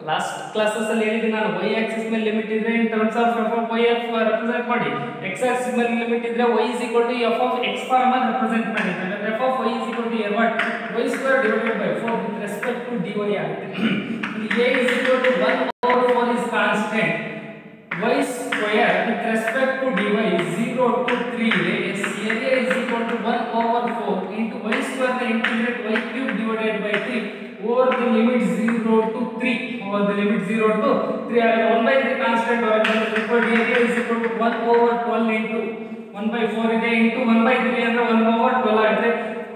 Last classes ಅಲ್ಲಿ ಹೇಳಿದ್ದೆ ನಾನು, y axis ಮೇಲೆ ಲಿಮಿಟ್ ಇದ್ರೆ in terms of f of y represent ಮಾಡಿ, x axis ಮೇಲೆ ಲಿಮಿಟ್ ಇದ್ರೆ y is equal to f of x form ಅಲ್ಲಿ ರೆಪ್ರೆಸೆಂಟ್ ಮಾಡಿ. ಅಂದ್ರೆ f of y is equal to y square divided by 4 with respect to dy ಆಗುತ್ತೆ. ಇಲ್ಲಿ a is equal to 1 over 4 is constant, y square with respect to dy is 0 to 3 ಇದೆ. yes, area is equal to 1 over 4 into y square the integrate y cube divided by 3 over the limit 0 to 3 ಆಗಿದೆ. 1 by 3 constant ಹೊರಗೆ required area is equal to 1 over 12 into 1 by 4 ಇದೆ into 1 by 3 ಅಂದ್ರೆ 1 over 12 ಆಗುತ್ತೆ.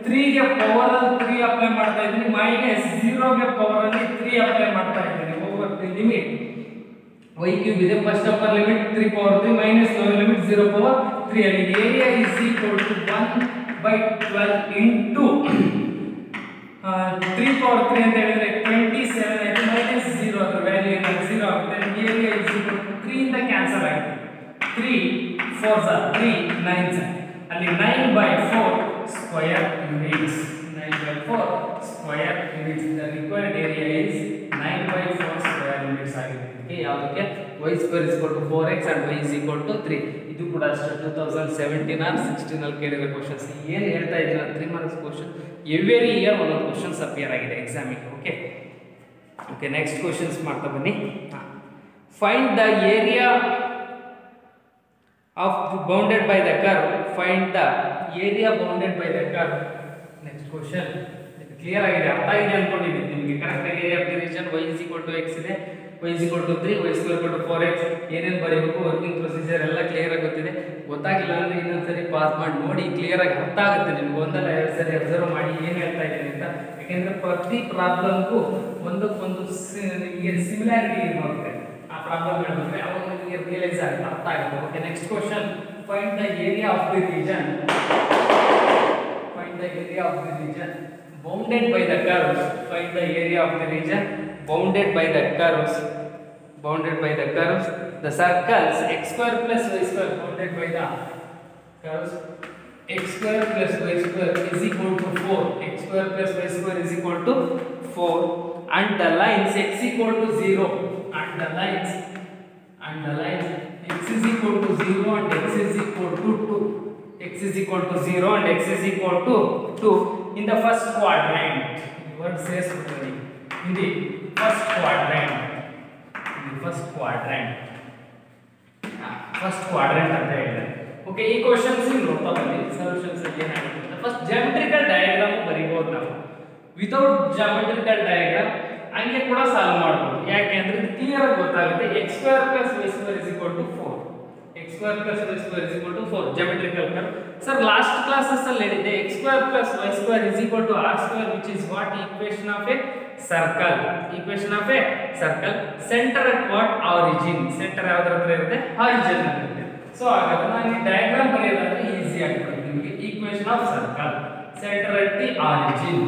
3 ಗೆ power ಅಲ್ಲಿ 3 apply ಮಾಡ್ತಾ ಇದ್ದೀನಿ, minus 0 ಗೆ ಪವರ್ ಅಲ್ಲಿ 3 ಅಪ್ಲೈ ಮಾಡ್ತಾ ಇದ್ದೀನಿ over the limit y cube ಇದೆ. First upper limit 3 power 3 minus lower limit 0 power 3 ಅಲ್ಲಿ area is equal to 1 by 12 into 3 power 3 ಅಂತ ಹೇಳಿದ್ರೆ 27 ಆಯ್ತು, ಮೈನಸ್ 0 ಅದರ ವ್ಯಾಲ್ಯೂ ಏನಾಗುತ್ತೆ 0 ಆಗುತ್ತೆ. ಏರಿಯಾ ಇಸ್ ಈಕ್ವಲ್ ಟು 3 ಇಂದ ಕ್ಯಾನ್ಸಲ್ ಆಗುತ್ತೆ, 3 4s are 3 9s ಅಲ್ಲಿ 9 by 4 square units, 9 by 4 square units. The required area is 9 by 4 square units ಆಗಿದೆ. ಯಾವುದಕ್ಕೆ y square is equal to 4x and y is equal to 3. ಇದು ಕೂಡ ಅಷ್ಟೇ 2017 or 16 ಅಲ್ಲಿ ಕೇಳಿರೋ questions. ಏನು ಹೇಳ್ತಾ ಇದ್ದೀನಿ 3 ಮಾರ್ಕ್ಸ್ ಕ್ವೆಶ್ಚನ್ ಎವ್ರಿ ಇಯರ್ ಒಂದೊಂದು ಕ್ವೆಶ್ಚನ್ಸ್ ಅಪಿಯರ್ ಆಗಿದೆ ಎಕ್ಸಾಮಿಗೆ. ಓಕೆ ನೆಕ್ಸ್ಟ್ ಕ್ವೆಶ್ಚನ್ಸ್ ಮಾಡ್ತಾ ಬನ್ನಿ. Find the area of bounded by the curve. Find the area bounded by the curve. Next question clear ಆಗಿದೆ, ಅರ್ಥ ಆಗಿದೆ ಅನ್ಕೊಂಡಿದ್ದೀನಿ ನಿಮಗೆ. ಕರೆಕ್ಟ್ ಆಗಿ area of the region y is equal to x ಇದೆ, y is equal to 3, y square equal to 4x. ಏನೇನು ಬರೀಬೇಕು working procedure ಎಲ್ಲ ಕ್ಲಿಯರ್ ಆಗಿ ಗೊತ್ತಿದೆ. ಗೊತ್ತಾಗಿಲ್ಲ ಅಂದರೆ ಇನ್ನೊಂದ್ಸರಿ ಪಾಸ್ ಮಾಡಿ ನೋಡಿ, ಕ್ಲಿಯರ್ ಆಗಿ ಅರ್ಥ ಆಗುತ್ತೆ ನಿಮ್ಗೆ. ಒಂದಲ್ಲ ಎರಡು ಸರಿ ಅಬ್ಸರ್ವ್ ಮಾಡಿ ಏನು ಹೇಳ್ತಾ ಇದ್ದೀನಿ ಅಂತ. ಯಾಕೆಂದ್ರೆ ಪ್ರತಿ ಪ್ರಾಬ್ಲಮ್ಗೂ ಒಂದಕ್ಕೊಂದು ನಿಮಗೆ ಸಿಮಿಲಾರಿಟಿ ಇರುತ್ತೆ. ಆ ಪ್ರಾಬ್ಲಮ್ ಹೇಳಿದ್ರೆ ಅವಾಗ ನಿಮಗೆ ರಿಯಲೈಸ್ ಆಗುತ್ತೆ, ಅರ್ಥ ಆಗುತ್ತೆ. Okay next question. Find the area of the region. Find the area of the region bounded by the curves. Find the area of the region bounded by the curves. Bounded by the curves. The circles x square plus y square bounded by the curves. X square plus y square is equal to 4. X square plus y square is equal to 4. And the lines x equal to 0. And the lines x is equal to 0 and x is equal to 2. X is equal to 0 and x is equal to 2 in the first quadrant. What says in the first quadrant. In the first quadrant. First quadrant ಅಂತ ಹೇಳಿದ್ರೆ. Okay ಈ questions ನೋಡ್ತಾ ಬನ್ನಿ. Solutions ಏನಾಗುತ್ತೆ. First geometrical diagram ಬರೀಬಹುದು ನಾವು. Without geometrical diagram ಹಂಗೆ ಕೂಡ solve ಮಾಡಬಹುದು. ಯಾಕೆ ಅಂದ್ರೆ ಕ್ಲಿಯರ್ ಆಗಿ ಗೊತ್ತಾಗುತ್ತೆ. x square plus y square is equal to 4. x square plus y square is equal to 4 geometrical curve. Sir last classes ಅಲ್ಲಿ ಹೇಳಿದ್ದೆ x square plus y square is equal to r square, which is what? Equation of a circle. Equation of a circle. Center at what? Origin. Center ಯಾವ್ದ್ರ ಹತ್ರ ಇರುತ್ತೆ? Origin ಅಲ್ಲಿ ಇರುತ್ತೆ. So ಹಾಗಾದ್ರೆ ನಾನು ಈ ಡಯಾಗ್ರಾಮ್ ಬರೆಯೋದಾದ್ರೆ ಈಜಿ ಆಗ್ತದೆ ನಿಮಗೆ. Equation of circle. Center at the origin.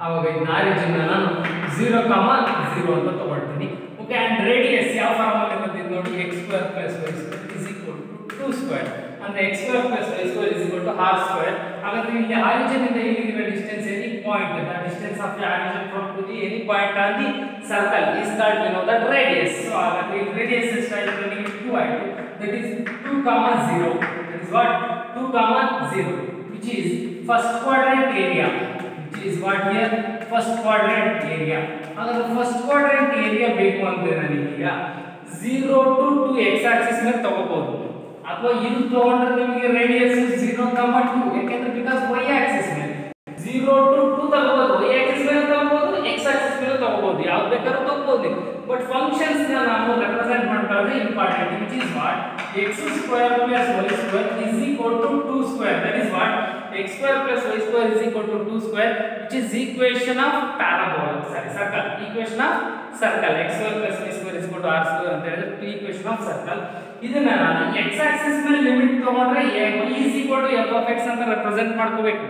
ಅವಾಗ ಈ origin ನಾನು 0,0 ಅಂತ ತಗೊಳ್ತೀನಿ. ಓಕೆ ಅಂಡ್ ರೇಡಿಯಸ್ ಯಾವ ಫಾರ್ಮಲ್ಲಿ ಇರುತ್ತೆ ನೋಡಿ. x square plus y square is equal to 2 square. ಅಂದ್ರೆ x square plus y square is equal to r square. ಹಾಗಾದ್ರೆ ಇಲ್ಲಿ origin ಇಂದ ಇಲ್ಲಿಗಿರೋ distance any point, the distance of the origin from to the any point on the circle is called, we know that radius. So ಹಾಗಾದ್ರೆ radius is equal to 2 ಆಯ್ತು. That is 2,0. That is what? 2,0, which is first quadrant area. Which is what here? First quadrant area. ಹಾಗಾದ್ರೆ first quadrant area ಬೇಕು ಅಂದ್ರೆ ನನಗೀಗ 0 to 2 x Axis ಮೇಲೆ ತಗೋಬಹುದು, ಅಥವಾ ಇದು ತಗೊಂಡ್ರೆ ನಿಮಗೆ ರೇಡಿಯಸ್ 0,2. ಯಾಕೆಂದ್ರೆ ಬಿಕಾಸ್ y ಆಕ್ಸಿಸ್ ಮೇಲೆ 0 to 2 ತಗೋಬಹುದು. y ಆಕ್ಸಿಸ್ ಮೇಲೆ ತಗೋಬಹುದು, x ಆಕ್ಸಿಸ್ ಮೇಲೆ ತಗೋಬಹುದು, ಯಾವ್ದು ಬೇಕಾದ್ರೂ ತಗೋಬಹುದು. ಬಟ್ ಫಂಕ್ಷನ್ಸ್ ನ ನಾವು ರೆಪ್ರೆಸೆಂಟ್ ಮಾಡ್ಕೊಳ್ಳೋದು important. which is what? x square plus y square is equal to 2 square. That is what? x square plus y square is equal to 2 square, which is equation of parabola. Sorry, circle. Equation of circle. x square plus y square is equal to r square ಅಂತ ಹೇಳಿದ್ರೆ equation of circle. ಇದನ್ನ ನಾನು x axis ಮೇಲೆ limit ತಗೊಂಡ್ರೆ y is equal to f of x ಅಂತ represent ಮಾಡ್ಕೋಬೇಕು.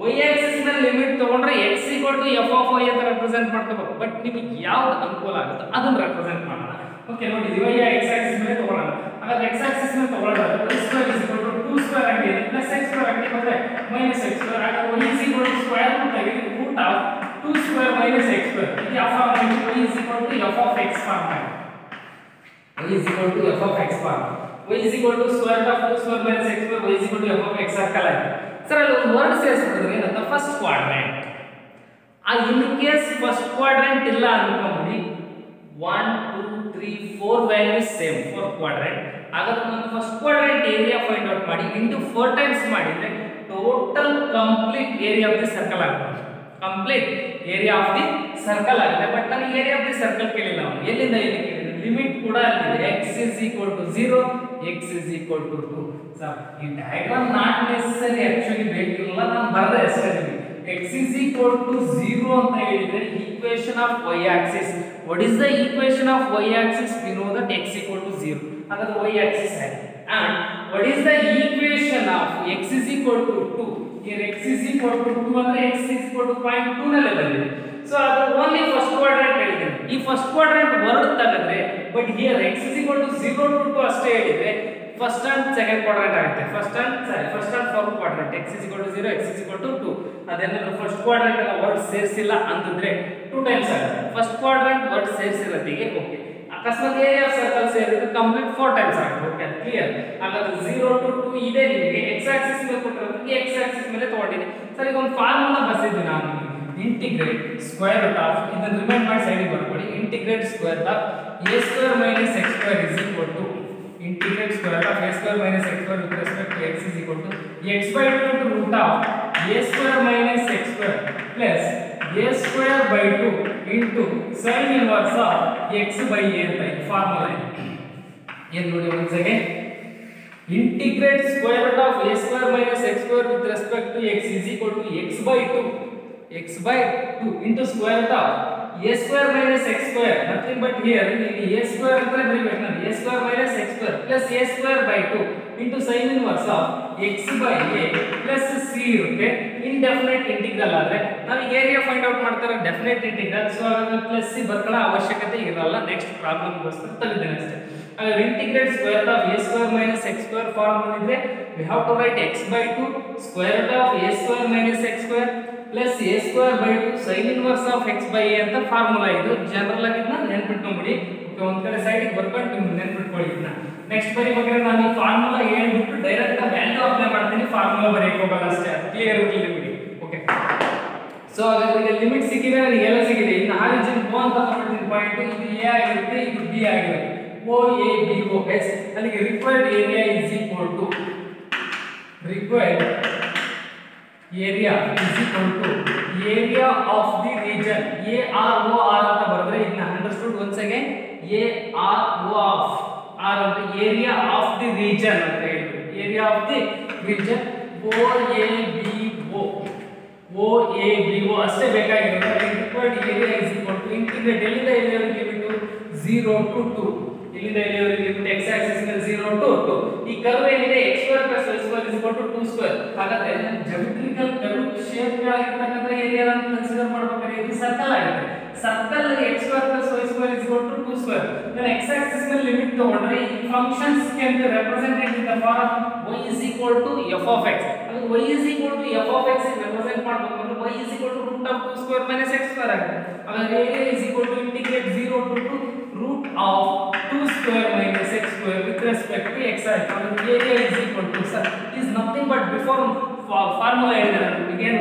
y axis ಮೇಲೆ limit ತಗೊಂಡ್ರೆ x equal to f of y ಅಂತ ರೆಪ್ರೆಸೆಂಟ್ ಮಾಡ್ಕೋಬೇಕು. ಬಟ್ ನಿಮಗೆ ಯಾವ್ದು ಅನುಕೂಲ ಆಗುತ್ತೆ ಅದನ್ನ ರೆಪ್ರೆಸೆಂಟ್ ಮಾಡೋಣ. ಓಕೆ ನೋಡಿ, y x axis ಮೇಲೆ ತಗೊಳ್ಳೋಣ. ಹಾಗಾದ್ರೆ x axis ಮೇಲೆ ತಗೊಳ್ಳೋದಾದ್ರೆ y square is equal to 2 square ಆಗಿದೆ, ಪ್ಲಸ್ x square ಆಗಿದೆ, ಮತ್ತೆ ಮೈನಸ್ x square. ಹಾಗಾದ್ರೆ y is equal to square root ಆಗಿದೆ, root of 2 square minus x square. ಇದು ಯಾವ ಫಾರ್ಮ್ ಆಗಿದೆ? y is equal to f of x form ಆಗಿದೆ. y is equal to f of x form. y is equal to square root of 2 square minus x square. y is equal to f of x circle ಆಗಿದೆ. Sir ಅಲ್ಲಿ ಒಂದು word ಸೇರಿಸ್ಬಿಟ್ಟಿದ್ರೆ ಏನಂತ? First quadrant. In case first quadrant ಇಲ್ಲ ಅನ್ಕೊಂಬಿಡಿ, 1 2 3 4 values same fourth quadrant. ಹಾಗಾದ್ರೆ ನಾನು first quadrant area find out ಮಾಡಿ ಇಂಟು 4 ಟೈಮ್ಸ್ ಮಾಡಿದ್ರೆ total complete area of the circle ಆಗುತ್ತೆ. Complete area of the circle ಆಗಿದೆ. ಬಟ್ ನನಗೆ ಏರಿಯಾ ಆಫ್ ದಿ ಸರ್ಕಲ್ ಕೇಳಿಲ್ಲ ಅವನು. ಎಲ್ಲಿಂದ ಎಲ್ಲಿ ಕೇಳಿದ್ರೆ ಲಿಮಿಟ್ ಕೂಡ ಅಲ್ಲಿದೆ. x is equal to 0, x is equal to 2. Sir ಈ ಡಯಾಗ್ರಾಮ್ ನಾಟ್ ನೆಸೆಸರಿ ಆಕ್ಚುಲಿ ಬೇಕಿರಲ್ಲ, ನಾನು ಬರದೆ ಅಷ್ಟೇ. x is equal to 0 ಅಂತ ಹೇಳಿದ್ರೆ equation of y axis. what is the equation of y axis? we know that x equal to 0. ಹಾಗಾದ್ರೆ y axis ಆಗಿದೆ. and what is the equation of x is equal to 2? here x is equal to 2 ಅಂದ್ರೆ x is equal to 0.2 ನಲ್ಲಿ ಬಂದಿದೆ. So ಅದು only first quadrant ಹೇಳಿದ್ದೀನಿ. ಈ first quadrant word ತೆಗೆದ್ರೆ but here x is equal to 0 to 2 ಅಷ್ಟೇ ಹೇಳಿದ್ರೆ first and second quadrant ಆಗುತ್ತೆ. First and fourth quadrant. x is equal to 0, x is equal to 2. ಅದೇನಾದ್ರೂ ಫಸ್ಟ್ ಕ್ವಾಡ್ರೆಂಟ್ ಅನ್ನ word ಸೇರಿಸಿಲ್ಲ ಅಂತಂದ್ರೆ 2 ಟೈಮ್ಸ್ ಆಗುತ್ತೆ. ಫಸ್ಟ್ ಕ್ವಾಡ್ರೆಂಟ್ ವರ್ಡ್ ಸೇರಿಸಿರೋದಿಗೆ ಓಕೆ. ಅಕಸ್ಮಾತ್ ಏರಿಯಾ ಆಫ್ ಸರ್ಕಲ್ ಸೇರಿದ್ರೆ ಕಂಪ್ಲೀಟ್ 4 ಟೈಮ್ಸ್ ಆಗುತ್ತೆ. Okay clear. ಹಾಗಾದ್ರೆ 0 to 2 ಇದೆ ನಿಮಗೆ x ಆಕ್ಸಿಸ್ ಮೇಲೆ ಕೊಟ್ಟಿರೋದಕ್ಕೆ x ಆಕ್ಸಿಸ್ ಮೇಲೆ ತಗೊಂಡಿದ್ದೀನಿ. ಸರ್ ಈಗ ಒಂದು ಫಾರ್ಮುಲಾ ಬರ್ಸಿದ್ದೀನಿ ನಾನು, ಇಂಟಿಗ್ರೇಟ್ ಸ್ಕ್ವೇರ್ ರೂಟ್ ಆಫ್, ಇದನ್ನ ರಿಮೈಂಡ್ ಮಾಡಿ ಸೈಡಿಗೆ ಬರ್ಕೊಳ್ಳಿ, integrate square of a square minus x square is equal to integrate square of a square minus x square with respect to x is equal to x by 2 into root of a square minus x square plus a square by 2 into sin inverse of x by a ಅಂತ ಈ formula ಇದೆ. ಏನು ನೋಡಿ once again, integrate square root of a square minus x square with respect to x is equal to x by 2 into square root of a square minus x square, nothing but here ಇಲ್ಲಿ a square ಅಂತ ಬರೀಬೇಕು ನಾನು, a square minus x square plus a square by 2 into sin inverse of x by a plus c ಇರುತ್ತೆ. indefinite integral ಆದ್ರೆ ನಾವು ಈಗ area find out ಮಾಡ್ತಾರೆ definite integral, so ಅದನ್ನ ಪ್ಲಸ್ ಸಿ ಬರ್ಕೊಳ್ಳೋ ಅವಶ್ಯಕತೆ ಇರಲ್ಲ. ನೆಕ್ಸ್ಟ್ ಪ್ರಾಬ್ಲಮ್ ಗೋಸ್ಕರ ತೆಗೆದಿದ್ದೇನೆ ಅಷ್ಟೇ. ಹಾಗಾದ್ರೆ integrate square root of a square minus x square form ಬಂದಿದ್ರೆ we have to write x by 2 square root of a square minus x square plus a square by 2 sin inverse of x by a ಅಂತ formula. ಇದು general ಆಗಿ ಇದನ್ನ ನೆನಪಿಟ್ಕೊಂಡ್ಬಿಡಿ. Okay, ಒಂದ್ ಕಡೆ side ಗೆ ಬರ್ಕೊಂಡು ನೀವು ನೆನಪಿಟ್ಕೊಳ್ಳಿ ಇದನ್ನ. ನೆಕ್ಸ್ಟ್ ಬರೀಬೇಕಾದ್ರೆ ನಾನು ಈ ಫಾರ್ಮುಲಾ ಹೇಳ್ಬಿಟ್ಟು ಡೈರೆಕ್ಟ್ ಆಗಿ ವ್ಯಾಲ್ಯೂ ಅಪ್ಲೈ ಮಾಡ್ತೀನಿ, ಫಾರ್ಮುಲಾ ಬರೆಯಕ್ಕೆ ಹೋಗಲ್ಲ ಅಷ್ಟೇ, ಅದು ಕ್ಲಿಯರ್ ಇರಲಿ ಬಿಡಿ. ಓಕೆ, ಸೊ ಹಾಗಾದ್ರೆ ಲಿಮಿಟ್ ಸಿಕ್ಕಿದೆ ನನಗೆ, ಎಲ್ಲ ಸಿಕ್ಕಿದೆ. ಇನ್ನು ಆರಿಜಿನ್ O ಅಂತ ತಗೊಂಡಿದ್ದೀನಿ ಪಾಯಿಂಟ್, ಇದು A ಆಗಿರುತ್ತೆ, ಇದು B ಆಗಿರುತ್ತೆ. O A B O S, ಅಲ್ಲಿಗೆ required area is equal to required area is equal to area of the region. AROR ಅಂತ ಬರೆದ್ರೆ ಇದನ್ನ understood once again, ARO of R ಅಂದ್ರೆ area of the region ಅಂತ ಹೇಳ್ತೀವಿ, area of the region. OABO ಅಷ್ಟೇ ಬೇಕಾಗಿರೋದು. Required area is equal to integrate ಎಲ್ಲಿಂದ ಎಲ್ಲಿವರೆಗೆ ಲಿಮಿಟ್ 0 to 2, ಇಲ್ಲಿಂದ ಎಲ್ಲಿವರೆಗೆ ಲಿಮಿಟ್ x ಆಕ್ಸಿಸ್ ಮೇಲೆ 0 to 2. ಈ ಕರ್ವ್ ಏನಿದೆ x square plus y square is equal to 2 square. ಹಾಗಾದ್ರೆ ಜಾಮೆಟ್ರಿಕಲ್ ಕರ್ವ್ ಶೇಪ್ ಆಗಿರತಕ್ಕಂತ ಏರಿಯಾ ಅನ್ನು ಕನ್ಸಿಡರ್ ಮಾಡಬೇಕಾದ್ರೆ ಇದು ಸರ್ಕಲ್ ಆಗುತ್ತೆ. Circle x square plus y square is equal to 2 square. then x axis ಮೇಲೆ limit ತಗೊಂಡ್ರೆ ಈ functions can be represented in the form y is equal to f of x. ಅದು y is equal to f of x represent ಮಾಡಬೇಕು ಅಂದ್ರೆ y is equal to root of 2 square minus x square ಆಗುತ್ತೆ. ಹಾಗಾದ್ರೆ area is equal to integrate 0 to 2 root of 2 square minus x square with respect to x ಆಯ್ತು. ಅಂದ್ರೆ area is equal to, sir, is nothing but before formula ಹೇಳಿದ್ರೆ again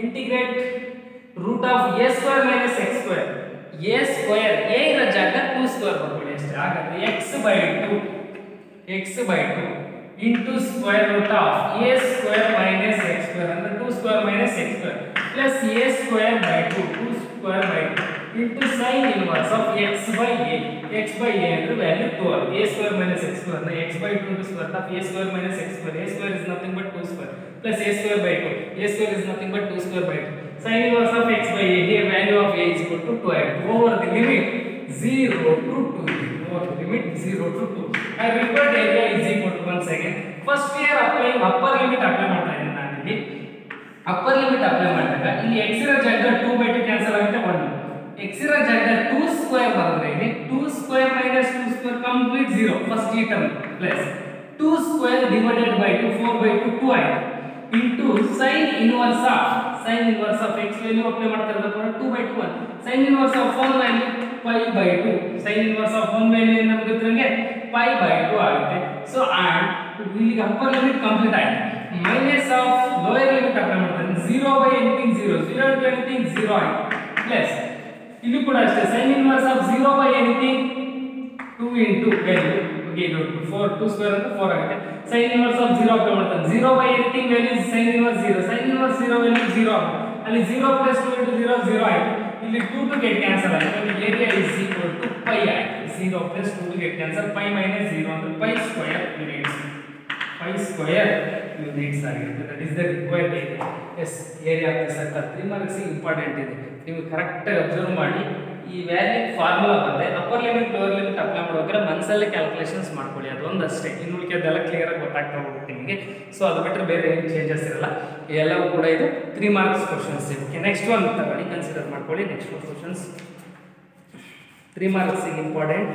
integrate root of a square minus x square. a square a ಇರೋ ಜಾಗ 2 square ಬರ್ಕೊಳ್ಳಿ ಅಷ್ಟೇ. ಹಾಗಾದ್ರೆ x by 2 into square root of a square minus x square ಅಂದ್ರೆ 2 square minus x square plus a square by 2 square by 2 into sin inverse of x by a. x by a ಅಂದ್ರೆ value 2 ಆಗುತ್ತೆ. a square minus x square ಅಂದ್ರೆ x by 2 into square root of a square minus x square. a square is nothing but 2 square plus a square by 2. a square is nothing but 2 square by 2. sin inverse of x by a, here value of a is equal to 2 ಆಗುತ್ತೆ. over the limit 0 to 2, over the limit 0 to 2 and required area is equal to, once again, first we are applying upper limit apply ಮಾಡ್ತಾ ಇದ್ದೀನಿ ನಾನು ಇಲ್ಲಿ. upper limit apply ಮಾಡಿದಾಗ ಇಲ್ಲಿ x ಇರೋ ಜಾಗ 2 by 2 cancel ಆಗುತ್ತೆ, 1. x ಇರೋ ಜಾಗ 2 ಸ್ಕ್ವೇರ್ ಬರುತ್ತೆ, ಇಲ್ಲಿ 2 square minus 2 square complete 0 first ಈ term plus 2 square divided by 2 4 by 2 2 ಆಯ್ತು into sin inverse of x value apply ಮಾಡ್ತಾ ಇರೋದು 2 by 2 1. sin inverse of 1 value pi by 2. sin inverse of 1 value ನಮಗೆ ಗೊತ್ತಿರಂಗೆ pi by 2 ಆಗುತ್ತೆ. So and ಇಲ್ಲಿಗೆ upper limit complete ಆಯ್ತು. Minus of lower limit apply ಮಾಡ್ತಾರೆ 0 by anything 0 to anything 0 ಆಯ್ತು plus ಇಲ್ಲಿ ಕೂಡ ಅಷ್ಟೇ sin inverse of 0 by anything 2 into value. okay ಇದು 4 2 ಸ್ಕ್ವೇರ್ ಅಂದ್ರೆ 4 ಆಗುತ್ತೆ. sin inverse of 0 ಅಪ್ಲೈ ಮಾಡ್ತಾರೆ 0 by anything value is sin inverse 0. sin inverse 0 value 0 ಆಗುತ್ತೆ. ಅಲ್ಲಿ 0 plus 2 into 0 0 ಆಯ್ತು. ಇಲ್ಲಿ 2 to get cancel ಆಯ್ತು. ಅಲ್ಲಿ area is equal to pi ಆಯ್ತು. 0 plus 2 to get cancel pi minus 0 ಅಂದ್ರೆ pi square units. pi square units ಆಗಿರುತ್ತೆ. that is the required area. yes area of the circle 3 marks important ಇದೆ. ನೀವು correct ಆಗಿ observe ಮಾಡಿ. ಈ value formula ಬಂದ್ರೆ upper limit lower limit apply ಮಾಡುವಾಗ ಮನಸಲ್ಲೇ calculations ಮಾಡ್ಕೊಳ್ಳಿ, ಅದೊಂದಷ್ಟೇ. ಇನ್ನು ಉಳಿಕೆದೆಲ್ಲ ಕ್ಲಿಯರ್ ಆಗಿ ಗೊತ್ತಾಗ್ತಾ ಹೋಗುತ್ತೆ ನಿಮಗೆ. ಸೊ ಅದು ಬಿಟ್ಟರೆ ಬೇರೆ ಏನು ಚೇಂಜಸ್ ಇರಲ್ಲ. ಎಲ್ಲವೂ ಕೂಡ ಇದು 3 marks questions. Okay, next one ತಗೊಳ್ಳಿ, ಕನ್ಸಿಡರ್ ಮಾಡ್ಕೊಳ್ಳಿ. Next one questions 3 marks important.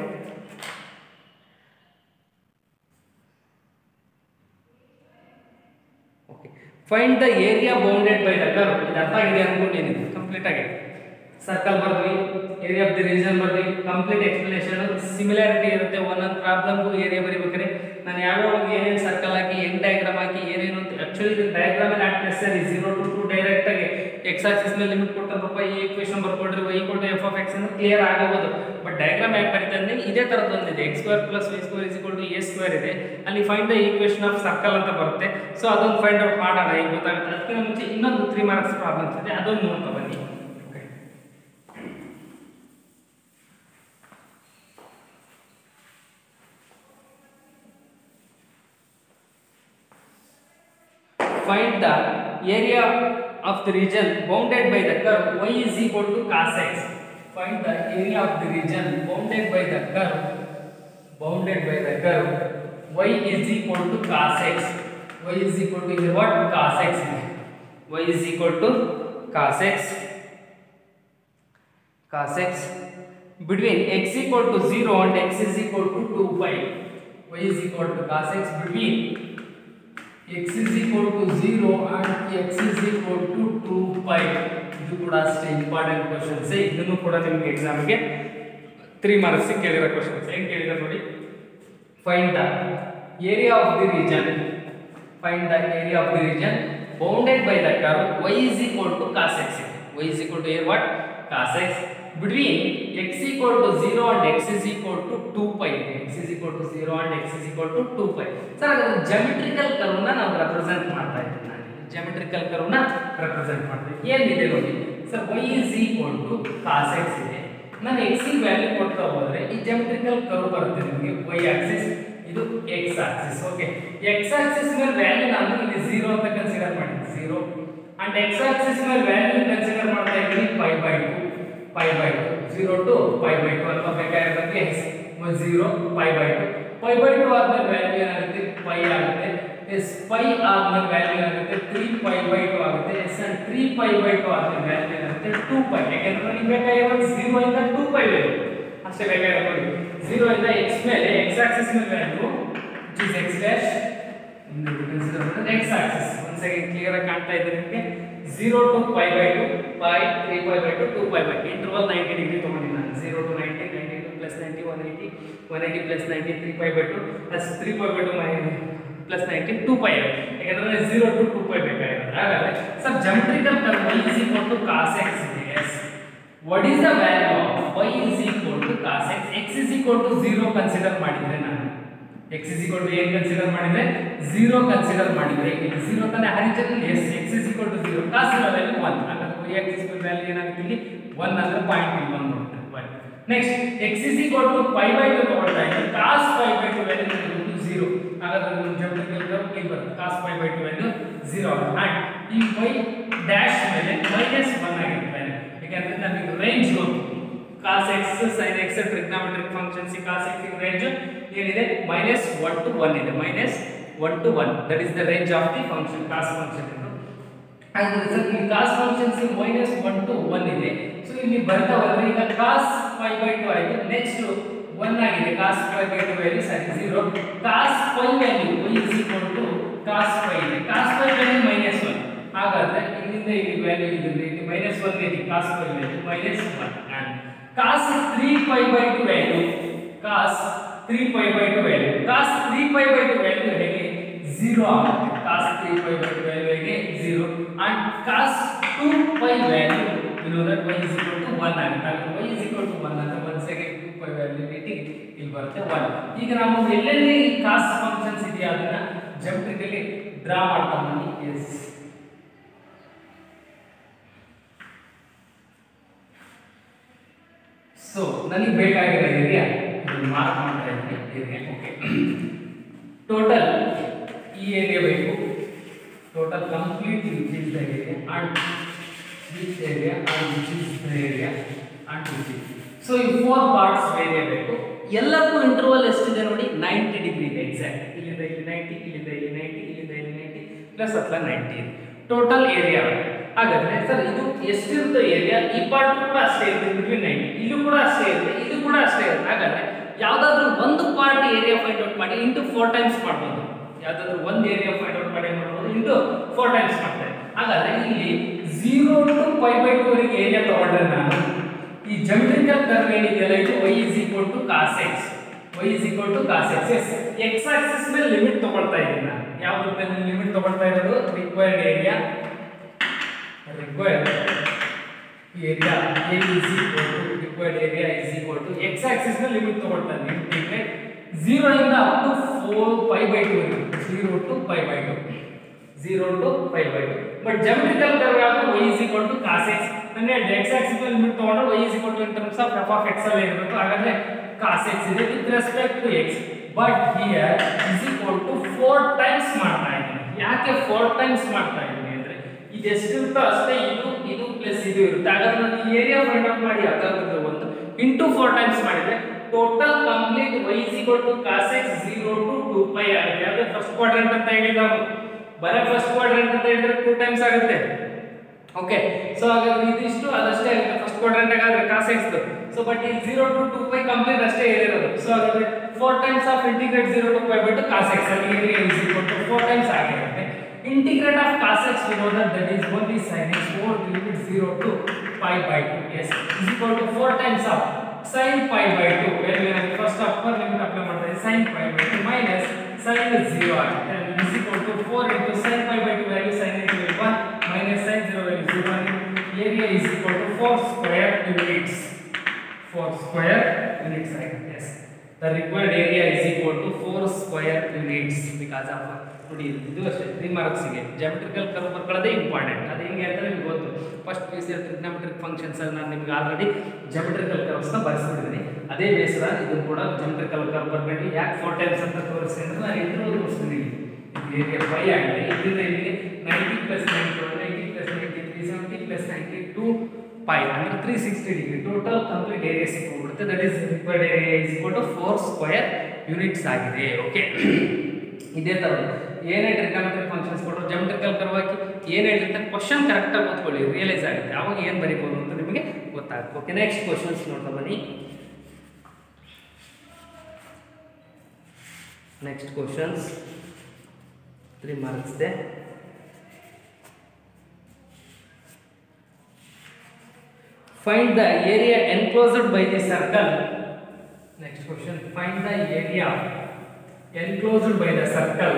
Okay, find the area bounded by the curve. ಇದು ಅರ್ಥ ಆಗಿದೆ ಅನ್ಕೊಂಡಿದ್ದೀನಿ, ಕಂಪ್ಲೀಟ್ ಆಗಿದೆ. ಸರ್ಕಲ್ ಬರ್ದ್ವಿ, ಏರಿಯಾ ಆಫ್ ದಿ ರೀಜನ್ ಬರ್ದ್ವಿ, ಕಂಪ್ಲೀಟ್ ಎಕ್ಸ್ಪ್ಲನೇಷನ್, ಸಿಮಿಲಾರಿಟಿ ಇರುತ್ತೆ ಒಂದೊಂದು ಪ್ರಾಬ್ಲಮ್ಗೂ ಏರಿಯಾ ಬರೀಬೇಕಾದ್ರೆ ನಾನು ಯಾವ್ಯಾವ ಏನೇನು ಸರ್ಕಲ್ ಹಾಕಿ ಹೆಂಗ್ ಡಯಾಗ್ರಾಮ್ ಹಾಕಿ ಏನೇನು ಅಂತ ಆಕ್ಚುಲಿ ಇದು diagram not necessary 0 to 2 direct ಆಗಿ ಎಕ್ಸ್ ಆಕ್ಸಿಸ್ ಮೇಲೆ ಲಿಮಿಟ್ ಕೊಟ್ಟರಪ್ಪ ಈ ಈಕ್ವೇಷನ್ ಬರ್ಕೊಡ್ರಿ y = f of x ಅಂತ ಕ್ಲಿಯರ್ ಆಗಬಹುದು. ಬಟ್ ಡಯಾಗ್ರಾಮ್ ಯಾಕೆ ಬರೀತಾ ಅಂದ್ರೆ ಇದೇ ತರದ್ದು ಒಂದಿದೆ x² + y² = a² ಇದೆ, ಅಲ್ಲಿ find the equation of circle ಅಂತ ಬರುತ್ತೆ. ಸೊ ಅದೊಂದು ಫೈಂಡ್ ಔಟ್ ಮಾಡೋಣ ಈಗ ಗೊತ್ತಾಗುತ್ತೆ. ಅದಕ್ಕಿಂತ ಮುಂಚೆ ಇನ್ನೊಂದು 3 ಮಾರ್ಕ್ಸ್ ಪ್ರಾಬ್ಲಮ್ಸ್ ಇದೆ, ಅದೊಂದು ನೋಡ್ತಾ ಬನ್ನಿ. Find the area of the region bounded by the curve y is equal to cos x. Find the area of the region bounded by the curve y is equal to cos x. Y is equal to here what? Cos x. Y is equal to cos x. Cos x between x equal to 0 and x is equal to 2 pi. Y is equal to cos x between x is equal to 0 and x is equal to 2 pi. ಇದು ಕೂಡ ಅಷ್ಟೇ important questions. ಇದನ್ನು ಕೂಡ ನಿಮಗೆ exam ಗೆ 3 marks ಕೇಳಿರೋ questions. ಹೆಂಗ್ ಕೇಳಿದ್ರು ನೋಡಿ. Find the area of the region. Find the area of the region bounded by the curve y is equal to cos x. Y is equal to here what? Cos x between x equal to 0 and x is equal to 2 pi. X is equal to 0 and x is equal to 2 pi. Sir ಅದು geometrical curve ನ ನಾವು represent ಮಾಡ್ತಾ ಇದ್ದೀವಿ. ನಾನು geometrical curve ನ represent ಮಾಡ್ತೀನಿ. ಏನಿದೆ ನೋಡಿ sir, y is equal to cos x ಇದೆ. ನಾನು x ಗೆ ವ್ಯಾಲ್ಯೂ ಕೊಡ್ತಾ ಹೋದ್ರೆ ಈ ಜಾಮೆಟ್ರಿಕಲ್ ಕರ್ವ್ ಬರುತ್ತೆ ನಿಮಗೆ. y ಆಕ್ಸಿಸ್, ಇದು x Axis. Okay, x Axis ಮೇಲೆ ವ್ಯಾಲ್ಯೂ ನಾನು ಇಲ್ಲಿ 0 ಅಂತ ಕನ್ಸಿಡರ್ ಮಾಡಿದ್ದೀನಿ, 0 ಅಂಡ್ x ಆಕ್ಸಿಸ್ ಮೇಲೆ ವ್ಯಾಲ್ಯೂ ಕನ್ಸಿಡರ್ ಮಾಡ್ತಾ ಇದ್ದೀನಿ pi by 2, 0 to pi by 2 ಅಥವಾ ಬೇಕಾಗಿರೋದಕ್ಕೆ 0 pi by 2. pi by 2 ಆದ್ಮೇಲೆ ವ್ಯಾಲ್ಯೂ ಏನಾಗುತ್ತೆ? pi ಆಗುತ್ತೆ. ಎಸ್ pi ಆದ್ಮೇಲೆ ವ್ಯಾಲ್ಯೂ ಏನಾಗುತ್ತೆ? 3 pi by 2 ಆಗುತ್ತೆ. ಎಸ್ ಅಂಡ್ 3 pi by 2 ಆದ್ಮೇಲೆ ವ್ಯಾಲ್ಯೂ ಏನಾಗುತ್ತೆ? 2 pi. ಯಾಕಂದ್ರೆ ನಿಮಗೆ ಬೇಕಾಗಿರೋದು 0 ಇಂದ 2 pi ವ್ಯಾಲ್ಯೂ ಅಷ್ಟೇ ಬೇಕಾಗಿರೋದು. 0 ಇಂದ x ಮೇಲೆ x ಆಕ್ಸಿಸ್ ಮೇಲೆ value which is x dash x axis. once again clear ಆಗಿ ಕಾಣ್ತಾ ಇದೆ ನಿಮಗೆ. 0 to pi by 2 pi, 3 pi by 2, 2 pi by 2. interval 90 degree ತಗೊಂಡಿದ್ದೀನಿ ನಾನು. 0 to 90, 92 plus 90, 180, 180 plus 90, 3 pi by 2 plus 3 pi by 2 plus 90, 2 pi. ಯಾಕಂದ್ರೆ 0 to 2 pi ಬೇಕಾಗಿರೋದು. ಹಾಗಾದ್ರೆ sir geometrical curve y is equal to cos x ಇದೆ. yes, what is the value of y is equal to cos x? x is equal to 0 consider ಮಾಡಿದ್ರೆ ನಾನು x is equal to ಏನು consider ಮಾಡಿದ್ರೆ 0 consider ಮಾಡಿದ್ರೆ ಇಲ್ಲಿ 0 ತಾನೇ horizontal. yes, x is equal to 0, cos value 1. ಹಾಗಾದ್ರೆ y axis value ಏನಾಗುತ್ತೆ ಇಲ್ಲಿ 1 ಅಂದ್ರೆ ಪಾಯಿಂಟ್ ಇಲ್ಲಿ 1 ನೋಡ್ತಾರೆ. Next x is equal to pi by 2 ತಗೊಳ್ತಾ ಇದ್ದೀನಿ. cos pi by 2 value 0. ಹಾಗಾದ್ರೆ ನಮ್ಮ ಜಾಮೆಟ್ರಿಕಲ್ ಕರ್ವ್ ಇಲ್ಲಿ ಬರುತ್ತೆ. cos pi by 2 ವ್ಯಾಲ್ಯೂ 0 ಆಗುತ್ತೆ. ಅಂಡ್ ಈ y ಡ್ಯಾಶ್ ಮೇಲೆ -1 ಆಗಿರುತ್ತೆ. ಯಾಕಂದ್ರೆ ನಮಗೆ ರೇಂಜ್ ಗೊತ್ತು. cos x sin x trigonometric functions ಈ cos x ರೇಂಜ್ ಏನಿದೆ? -1 to 1 ಇದೆ. -1 to 1, that is the range of the function, cos function. ಹಾಗಾದ್ರೆ ಸರ್ ಈ cos functions -1 to 1 ಇದೆ. ಸೊ ಇಲ್ಲಿ ಬರ್ತಾ ಹೋದ್ರೆ ಈಗ cos pi by 2 ಆಯ್ತು. ನೆಕ್ಸ್ಟ್ 1 ಆಗಿದೆ. cos pi by 2 ವ್ಯಾಲ್ಯೂ ಸರಿ 0. cos pi value y is equal to cos pi ಇದೆ. cos pi value -1. ಹಾಗಾದ್ರೆ ಇಲ್ಲಿಂದ ಇಲ್ಲಿ ವ್ಯಾಲ್ಯೂ ಇಲ್ಲಿಂದ ಇಲ್ಲಿ -1 ಇದೆ. cos pi value -1 and cos 3 pi by 2 value cos 3 pi by 2 value cos 3 pi by 2 value ಹೇಗೆ 0 ಆಗುತ್ತೆ. cos 3 pi by 2 ವ್ಯಾಲ್ಯೂ ಹೇಗೆ 0 and cos 2 pi value you know that y is equal to 1 ಆಗುತ್ತೆ. y is equal to 1 ಅಂದ್ರೆ once again 2 pi value ಇಲ್ಲಿ ಬರುತ್ತೆ 1. ಈಗ ನಾವು ಎಲ್ಲೆಲ್ಲಿ cos ಫಂಕ್ಷನ್ಸ್ ಇದೆಯಾ ಅದನ್ನ ಜಾಮೆಟ್ರಿಕಲಿ ಡ್ರಾ ಮಾಡ್ತಾ ಬನ್ನಿ. yes, ಸೊ ನನಗೆ ಬೇಕಾಗಿರೋ ಏರಿಯಾ ಇದನ್ನು ಮಾರ್ಕ್ ಮಾಡ್ತಾ ಇದ್ದೀನಿ. ಏರಿಯಾ ಓಕೆ, ಟೋಟಲ್ ಈ ಏರಿಯಾ ಬೇಕು. Total complete which is the area and which area and which is the area and which is. So ಈ 4 ಪಾರ್ಟ್ಸ್ ಏರಿಯಾ ಬೇಕು. ಎಲ್ಲಕ್ಕೂ ಇಂಟರ್ವಲ್ ಎಷ್ಟಿದೆ ನೋಡಿ? 90 ಡಿಗ್ರಿ ಇದೆ. ಎಕ್ಸಾಕ್ಟ್ ಇಲ್ಲಿಂದ ಇಲ್ಲಿ 90, ಇಲ್ಲಿಂದ ಇಲ್ಲಿ 90, ಇಲ್ಲಿಂದ ಇಲ್ಲಿ 90 ಪ್ಲಸ್ ಅಥವಾ 90 ಇದೆ ಟೋಟಲ್ ಏರಿಯಾ. ಹಾಗಾದ್ರೆ ಸರ್ ಇದು ಎಷ್ಟಿರುತ್ತೆ ಏರಿಯಾ? ಈ ಪಾರ್ಟ್ ಕೂಡ ಅಷ್ಟೇ ಇರುತ್ತೆ, ಬಿಟ್ವೀನ್ 90. ಇಲ್ಲೂ ಕೂಡ ಅಷ್ಟೇ ಇರುತ್ತೆ, ಇದು ಕೂಡ ಅಷ್ಟೇ ಇರುತ್ತೆ. ಹಾಗಾದ್ರೆ ಯಾವ್ದಾದ್ರು ಒಂದು ಪಾರ್ಟ್ ಏರಿಯಾ ಫೈಂಡ್ ಔಟ್ ಮಾಡಿ ಇಂಟು 4 ಟೈಮ್ಸ್ ಮಾಡ್ಬೋದು. ಯಾವ್ದಾದ್ರು ಒಂದು ಏರಿಯಾ ಫೈಂಡ್ ಔಟ್ ಮಾಡಿ ಮಾಡ್ಬೋದು ಇಂಟು 4 ಟೈಮ್ಸ್ ಮಾಡ್ತಾರೆ. ಹಾಗಾದ್ರೆ ಇಲ್ಲಿ 0 to pi by 2 ವರೆಗೆ ಏರಿಯಾ ತಗೊಂಡ್ರೆ ನಾನು ಈ ಜಾಮೆಟ್ರಿಕಲ್ ಕರ್ವ್ ಏನಿದೆಯಲ್ಲ ಇದು y cos x, y cos x. x Axis ಮೇಲೆ ಲಿಮಿಟ್ ತಗೊಳ್ತಾ ಇದ್ದೀನಿ ನಾನು. ಯಾವುದು ಮೇಲೆ ಲಿಮಿಟ್ ತಗೊಳ್ತಾ ಇರೋದು? Required area A is equal to required area is equal to x axis ಮೇಲೆ ಲಿಮಿಟ್ ತಗೊಳ್ತಾ ಇದ್ದೀನಿ. ಇಂಟಿಗ್ರೇಟ್ 0 ಇಂದ up to 4 pi by 2 0 to pi by 2 0 to pi by 2. But geometrical curve ಯಾವುದು? y cos x. ನಾನು ಹೇಳಿದೆ x axis ಮೇಲೆ limit ತಗೊಂಡ್ರೆ y in terms of f of x ಅಲ್ಲಿ ಇರಬೇಕು. ಹಾಗಾದ್ರೆ cos x ಇದೆ with respect to x. But here is equal to 4 times ಮಾಡ್ತಾ ಇದ್ದೀನಿ. ಯಾಕೆ 4 times ಮಾಡ್ತಾ ಇದ್ದೀನಿ ಅಂದ್ರೆ ಇದು ಎಷ್ಟಿರುತ್ತೋ ಅಷ್ಟೇ ಇದು ಪ್ಲಸ್ ಇದು ಇರುತ್ತೆ. ಹಾಗಾದ್ರೆ ನಾನು ಏರಿಯಾ ಫೈಂಡ್ ಔಟ್ ಮಾಡಿ ಅದರದ್ದು ಒಂದು ಇಂಟು 4 times ಮಾಡಿದ್ರೆ total complete y cos x 0 to 2 pi ಆಗುತ್ತೆ. ಅದು ಫಸ್ಟ್ ಕ್ವಾಡ್ರೆಂಟ್ ಅಂತ ಹೇಳಿದ ನಾವು. ಬರೀ ಫಸ್ಟ್ ಕ್ವಾಡ್ರೆಂಟ್ ಅಂತ ಹೇಳಿದ್ರೆ 2 times ಆಗುತ್ತೆ. ಓಕೆ, ಸೊ ಹಾಗಾದ್ರೆ ಇದಿಷ್ಟು ಅದಷ್ಟೇ ಆಗುತ್ತೆ ಫಸ್ಟ್ ಕ್ವಾಡ್ರೆಂಟ್ ಆಗಾದ್ರೆ cos x. ಸೊ ಬಟ್ ಈ 0 to 2 pi ಕಂಪ್ಲೀಟ್ ಅಷ್ಟೇ ಇರೋದು. ಸೊ ಹಾಗಾದ್ರೆ 4 times of integrate 0 to pi by 2 cos x ಅಲ್ಲಿ area is equal to 4 times ಆಗಿರುತ್ತೆ. Integrate of cos x we know that is only sin x over the limit 0 to pi by 2. Yes, is equal to 4 times of sin pi by 2. When we have first upper limit apply ಮಾಡ್ತಾರೆ sin pi by 2 minus sin 0 ಆಗುತ್ತೆ. And is equal to 4 into sin pi by 2 value sin x will 1 minus sin 0 value 0. Area is equal to 4 square units. 4 square units. Yes, the required area is equal to 4 square units because of ನೋಡಿ ಇದು ಅಷ್ಟೇ 3 marks ಗೆ geometrical curve ಬರ್ಕೊಳ್ಳೋದೇ important. ಅದು ಹೆಂಗೆ ಅಂತ ನಿಮಗೆ ಗೊತ್ತು. First P C trigonometric functions ಅಲ್ಲಿ ನಾನು ನಿಮಗೆ ಆಲ್ರೆಡಿ ಜಾಮೆಟ್ರಿಕಲ್ ಕರ್ವ್ಸ್ ನ ಬರೆಸಿಬಿಟ್ಟಿದ್ದೀನಿ. ಅದೇ ಬೇಸರ ಇದು ಕೂಡ ಜಾಮೆಟ್ರಿಕಲ್ ಕರ್ವ್ ಬರ್ಕೊಂಡು ಯಾಕೆ 4 ಟೈಮ್ಸ್ ಅಂತ ತೋರಿಸಿ ಅಂದ್ರೆ ನಾನು ಇಂಟರ್ವ್ಯೂ ತೋರಿಸ್ತೀನಿ. ಏರಿಯಾ 5 ಆಗಿದೆ. ಇದರಿಂದ ಇಲ್ಲಿಗೆ 90 + 90 90 + 90 370 + 92 pi ಅಂದ್ರೆ 360 ಡಿಗ್ರಿ ಟೋಟಲ್ ಕಂಪ್ಲೀಟ್ ಏರಿಯಾ ಸಿಕ್ಕಿಬಿಡುತ್ತೆ. That is required area is equal to 4 square units ಆಗಿದೆ. ಓಕೆ, ಇದೇ ತರ ಏನೇ ಟ್ರಿಗ್ನೋಮೆಟ್ರಿಕ್ ಫಂಕ್ಷನ್ಸ್ ಕೊಟ್ಟರು ಜಾಮೆಟ್ರಿಕಲ್ ಕರ್ವ್ ಹಾಕಿ ಏನು ಹೇಳಿರ್ತಾರೆ ಕ್ವಶನ್ ಕರೆಕ್ಟಾಗಿ ಓದ್ಕೊಳ್ಳಿ, ರಿಯಲೈಸ್ ಆಗುತ್ತೆ. ಆವಾಗ ಏನು ಬರೀಬೋದು ಅಂತ ನಿಮಗೆ ಗೊತ್ತಾಗುತ್ತೆ. ಓಕೆ, ನೆಕ್ಸ್ಟ್ ಕ್ವಶನ್ಸ್ ನೋಡ್ತಾ ಬನ್ನಿ. ನೆಕ್ಸ್ಟ್ ಕ್ವಶನ್ಸ್ 3 ಮಾರ್ಕ್ಸ್ ಇದೆ. Find the area enclosed by the circle. Next question. Find the area enclosed by the circle.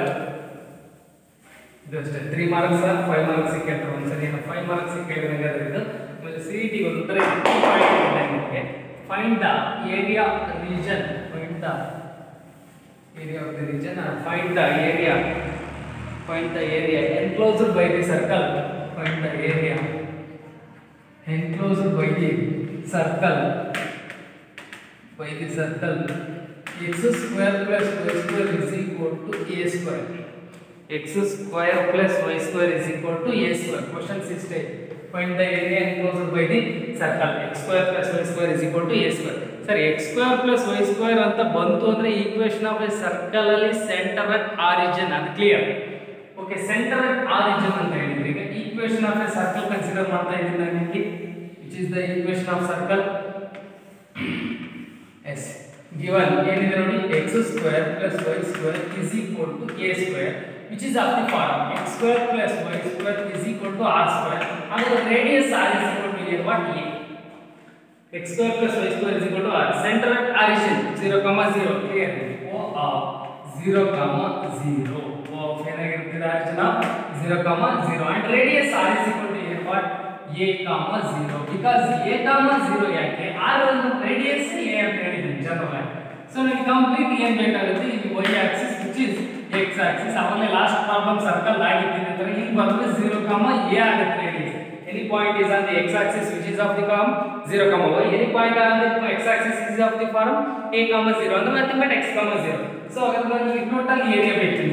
Just 3 marks or 5 marks ಕೇಳ್ತಾರೆ ಒಂದ್ಸರಿ. 5 marks ಕೇಳಿದ್ರೆ ಇದು ಆಮೇಲೆ CET ಗೆ ಒಂದು ಉತ್ತರ ಇದೆ. Find the area region. Find the area of the region or find the area enclosed by the circle. Find the area enclosed by the circle x square plus y square is equal to a square. X square plus y square is equal to a square. Question 6. Find the area enclosed by the circle x square plus y square is equal to a square. Sir, x square plus y square ಅಂತ ಬಂತು ಅಂದ್ರೆ equation of a circle ಅಲ್ಲಿ centre at origin ಅದು clear. Okay, centre at origin ಅಂತ ಹೇಳಿದ್ರೆ ಈಗ equation of a circle consider ಮಾಡ್ತಾ ಇದ್ದೀನಿ ನಾನು ಇಲ್ಲಿ. which is the equation of circle. Yes, given ಏನಿದೆ ನೋಡಿ x square plus y square is equal to a square, which is of the form x square plus y square is equal to r square. And the radius r is equal to a what? A. X square plus y square is equal to r. Center at origin 0, 0 clear. O of 0, 0. O of ಏನಾಗಿರುತ್ತೆ origin of 0, 0 and radius r is equal to a what? A, 0. Because a, 0 ಯಾಕೆ r ಒಂದು radius a ಅಂತ ಹೇಳಿದ್ದೀನಿ general. So ನನಗೆ complete ಏನು ಬೇಕಾಗುತ್ತೆ ಇದು y Axis which is x Axis. ಆಮೇಲೆ ಲಾಸ್ಟ್ ಪ್ರಾಬ್ಲಮ್ ಸರ್ಕಲ್ ಆಗಿದ್ದೀನಿ ಅಂದ್ರೆ ಇಲ್ಲಿ ಬಂದ್ರೆ 0, a ಆಗುತ್ತೆ radius. Any point is on the x axis which is of the form 0, y. Any point on the x axis is of the form a, 0 ಅಂದ್ರೆ nothing but x, 0. So ಹಾಗಾದ್ರೆ ನನಗೆ total area ಬೇಕು.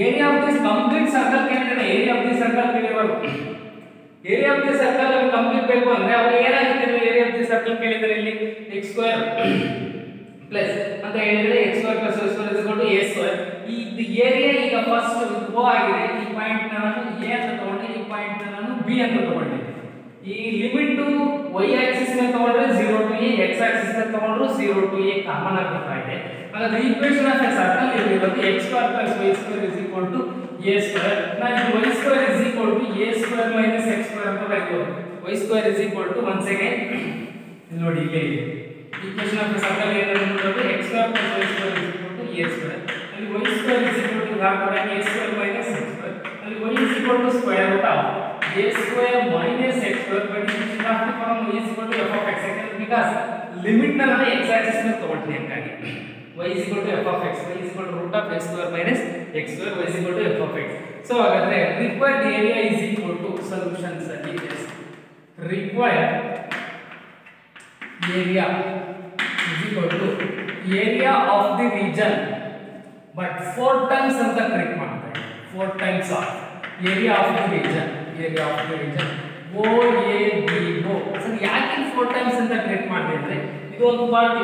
Area of this complete circle ಕೇಳಿದ್ರೆ area of this circle ಕೇಳಿರೋದು area of the circle ನಮಗೆ complete ಬೇಕು ಅಂದ್ರೆ ಅವರು ಏನಾಗುತ್ತೆ ಏರಿಯಾ ಆಫ್ ದಿ ಸರ್ಕಲ್ ಕೇಳಿದರೆ ಇಲ್ಲಿ x ಸ್ಕ್ವೇರ್ ಪ್ಲಸ್ ಅಂತ ಹೇಳಿದ್ರೆ x square plus y square is equal to a square. ಈ ಏರಿಯಾ ಈಗ ಫಸ್ಟ್ O ಆಗಿದೆ. ಈ ಪಾಯಿಂಟ್ ನಾನು a ಅಂತ ತಗೊಂಡೆ, ಈ ಪಾಯಿಂಟ್ ನಾನು b ಅಂತ ತಗೊಂಡೆ. ಈ ಲಿಮಿಟ್ y ಆಕ್ಸಿಸ್ ಮೇಲೆ ತಗೊಂಡ್ರೆ 0 to a, x ಆಕ್ಸಿಸ್ ಮೇಲೆ ತಗೊಂಡ್ರು 0 to a ಕಾಮನ್ ಆಗಿ ಬರ್ತಾ ಇದೆ. ಹಾಗಾದ್ರೆ ಈಕ್ವೇಷನ್ ಆಫ್ ಎ ಸರ್ಕಲ್ ಇಲ್ಲಿರೋದು x square plus y square is equal to a square. ನಾನು y square is equal to a square minus x square ಅಂತ ಬರೆಯಬಹುದು. y square is equal to once again ನೋಡಿ ಇಲ್ಲಿ equation of the circle ಏನಂತ ನೋಡಿದ್ರೆ x square plus y square is equal to a square ಅಲ್ಲಿ y square is equal to ಹಾಕೋಣ a square minus x square ಅಲ್ಲಿ y is equal to square root of a square minus x square but it is not from y is equal to f of x because limit ನಾನು x axis ಮೇಲೆ ತಗೊಂಡಿದ್ದೀನಿ ಹಾಗಾಗಿ y is equal to f of x, y is equal to root of x square minus x square, y is equal to f of x. So ಹಾಗಾದ್ರೆ required area is equal to solutions is required area is equal to area of the region but 4 times ಅಂತ treat ಮಾಡ್ತಾರೆ 4 times of area of the region OABO sir ಯಾಕೆ 4 times ಅಂತ treat ಮಾಡಿದ್ರೆ ಇದೊಂದು part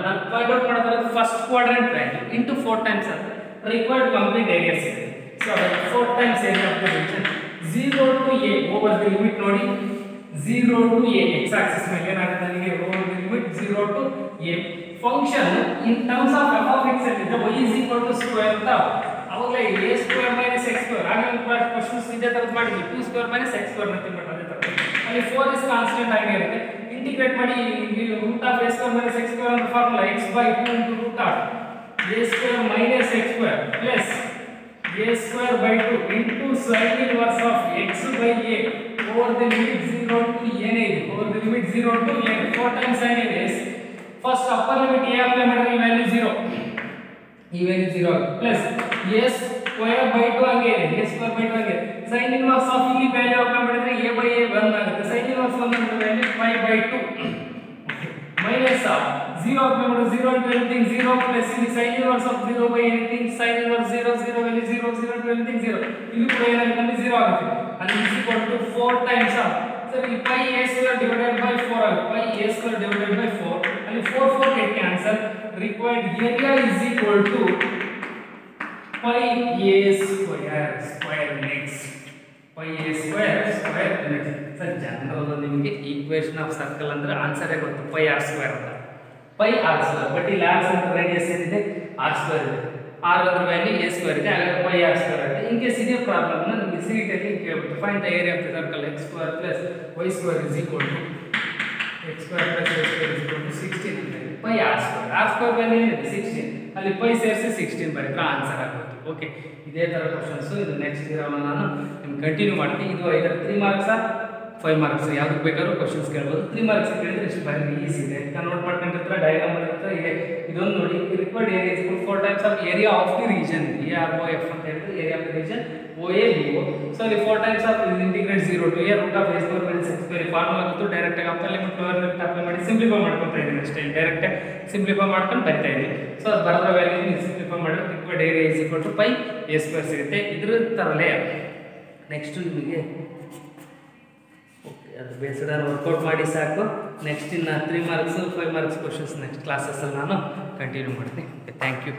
ನಾನು find out ಮಾಡ್ತಾರೆ first quadrant value into 4 times ಅಂತ required complete areas ಇದೆ so 4 times area of the region 0 to a over the limit ನೋಡಿ 0 to a x Axis ಮೇಲೆ ಏನಾಗುತ್ತೆ ನನಗೆ over the limit 0 to a function in terms of f of x ಇದ್ರೆ y is equal to square ಅಂತ ಅವಾಗಲೇ a square minus x square ಆಗ questions ಇದೇ ತರದ್ ಮಾಡಿದ್ವಿ 2 square minus x square nothing but ಅದೇ ತರ ಅಲ್ಲಿ 4 is ಕಾನ್ಸ್ಟೆಂಟ್ ಆಗಿರುತ್ತೆ ಇಂಟಿಗ್ರೇಟ್ ಮಾಡಿ root of a square minus x square ಅಂತ formula x by 2 into root of a square minus x square plus a square by 2 into sin inverse of x by a over the limit 0 to a ನೇ ಇದೆ over the limit 0 to a 4 times sin inverse first upper limit a apply ಮಾಡಿದ್ರೆ value 0 ಈ value 0 plus a square by 2 ಆಗಿದೆ a square by 2 ಆಗಿದೆ sin inverse of ಇಲ್ಲಿ value apply ಮಾಡಿದ್ರೆ a by a 1 ಆಗುತ್ತೆ sin inverse 1 ಅಂದ್ರೆ value 5 by 2 minus of 0 apply ಮಾಡಿದ್ರೆ 0 into anything 0 plus ಇಲ್ಲಿ sin inverse of 0 by anything sin inverse 0 0 value 0 0 into anything 0 ಇಲ್ಲಿ ಕೂಡ ಏನಾಗುತ್ತೆ 0 ಆಗುತ್ತೆ and is equal to 4 times of so ಇಲ್ಲಿ pi a square divided by 4 ಆಗುತ್ತೆ pi a square divided by 4 ಅಲ್ಲಿ 4 get cancel required area is equal to pi a square next pi a square next sir general ನಿಮಗೆ equation of circle ಅಂದ್ರೆ answer ಗೊತ್ತು pi r square ಅಂತ pi r square but ಇಲ್ಲಿ r ಅಂತ radius ಏನಿದೆ r square ಇದೆ r ಅದರ value a square ಇದೆ ಹಾಗಾಗಿ pi r square ಆಗುತ್ತೆ ಇನ್ ಕೇಸ್ ಇದೇ ಪ್ರಾಬ್ಲಮ್ ನ ನಿಮಗೆ ಸಿಟಿ ಅಲ್ಲಿ ಕೇಳ್ಬಿಟ್ಟು find the area of the circle x square plus y square is equal to x square plus y square is equal to 16 ಅಂತ ಇದೆ pi r square ವ್ಯಾಲ್ಯೂ ಏನಿದೆ 16 ಅಲ್ಲಿ pi ಸೇರಿಸಿ 16 ಬರೆದ್ರೆ ಆನ್ಸರ್ ಆಗುತ್ತೆ ಓಕೆ ಇದೇ ತರ ಕ್ವೆಶ್ಚನ್ಸ್ ಇದು ನೆಕ್ಸ್ಟ್ ಇರೋಣ ನಾನು ನಿಮಗೆ ಕಂಟಿನ್ಯೂ ಮಾಡ್ತೀನಿ ಇದು ಇದರ 3 ಮಾರ್ಕ್ಸ್ 5 ಮಾರ್ಕ್ಸ್ ಯಾವ್ದಕ್ಕೆ ಬೇಕಾದ್ರೂ ಕ್ವೆಶ್ಚನ್ಸ್ ಕೇಳಬಹುದು 3 ಮಾರ್ಕ್ಸ್ ಕೇಳಿದ್ರೆ ಇಷ್ಟು ಬಾರಿ ಈಸಿ ಇದೆ ನೋಟ್ ಮಾಡ್ಕೊಂಡಿರ್ತಾರೆ ಡಯಾಗ್ರಾಮ್ ಮಾಡಿರ್ತಾರೆ ಇದೆ ಇದೊಂದು ನೋಡಿ required area is equal 4 times of area of the region AROF ಅಂತ ಹೇಳಿದ್ರೆ area of the region OABO so ಇಲ್ಲಿ 4 times of integrate 0 to a root of a square minus x square formula ಗೊತ್ತು direct ಆಗಿ upper limit lower limit apply ಮಾಡಿ simplify ಮಾಡ್ಕೊತಾ ಇದ್ದೀನಿ ಅಷ್ಟೇ direct simplify ಮಾಡ್ಕೊಂಡು ಬರ್ತಾ ಇದ್ದೀನಿ ಸೊ ಅದು ಬರದ ವ್ಯಾಲ್ಯೂ ನೀವು ಸಿಂಪ್ಲಿಫೈ ಮಾಡಿದ್ರೆ required area is equal to pi a square ಸಿಗುತ್ತೆ ಇದ್ರ ತರಲೇ ನೆಕ್ಸ್ಟ್ ನಿಮಗೆ ಅದು ಬೇಸ್ಡ್ ವರ್ಕೌಟ್ ಮಾಡಿ ಸಾಕು ನೆಕ್ಸ್ಟ್ ಇನ್ನು 3 ಮಾರ್ಕ್ಸ್ 5 ಮಾರ್ಕ್ಸ್ ಕ್ವಶನ್ಸ್ ನೆಕ್ಸ್ಟ್ ಕ್ಲಾಸಸ್ಸಲ್ಲಿ ನಾನು ಕಂಟಿನ್ಯೂ ಮಾಡ್ತೀನಿ ಥ್ಯಾಂಕ್ ಯು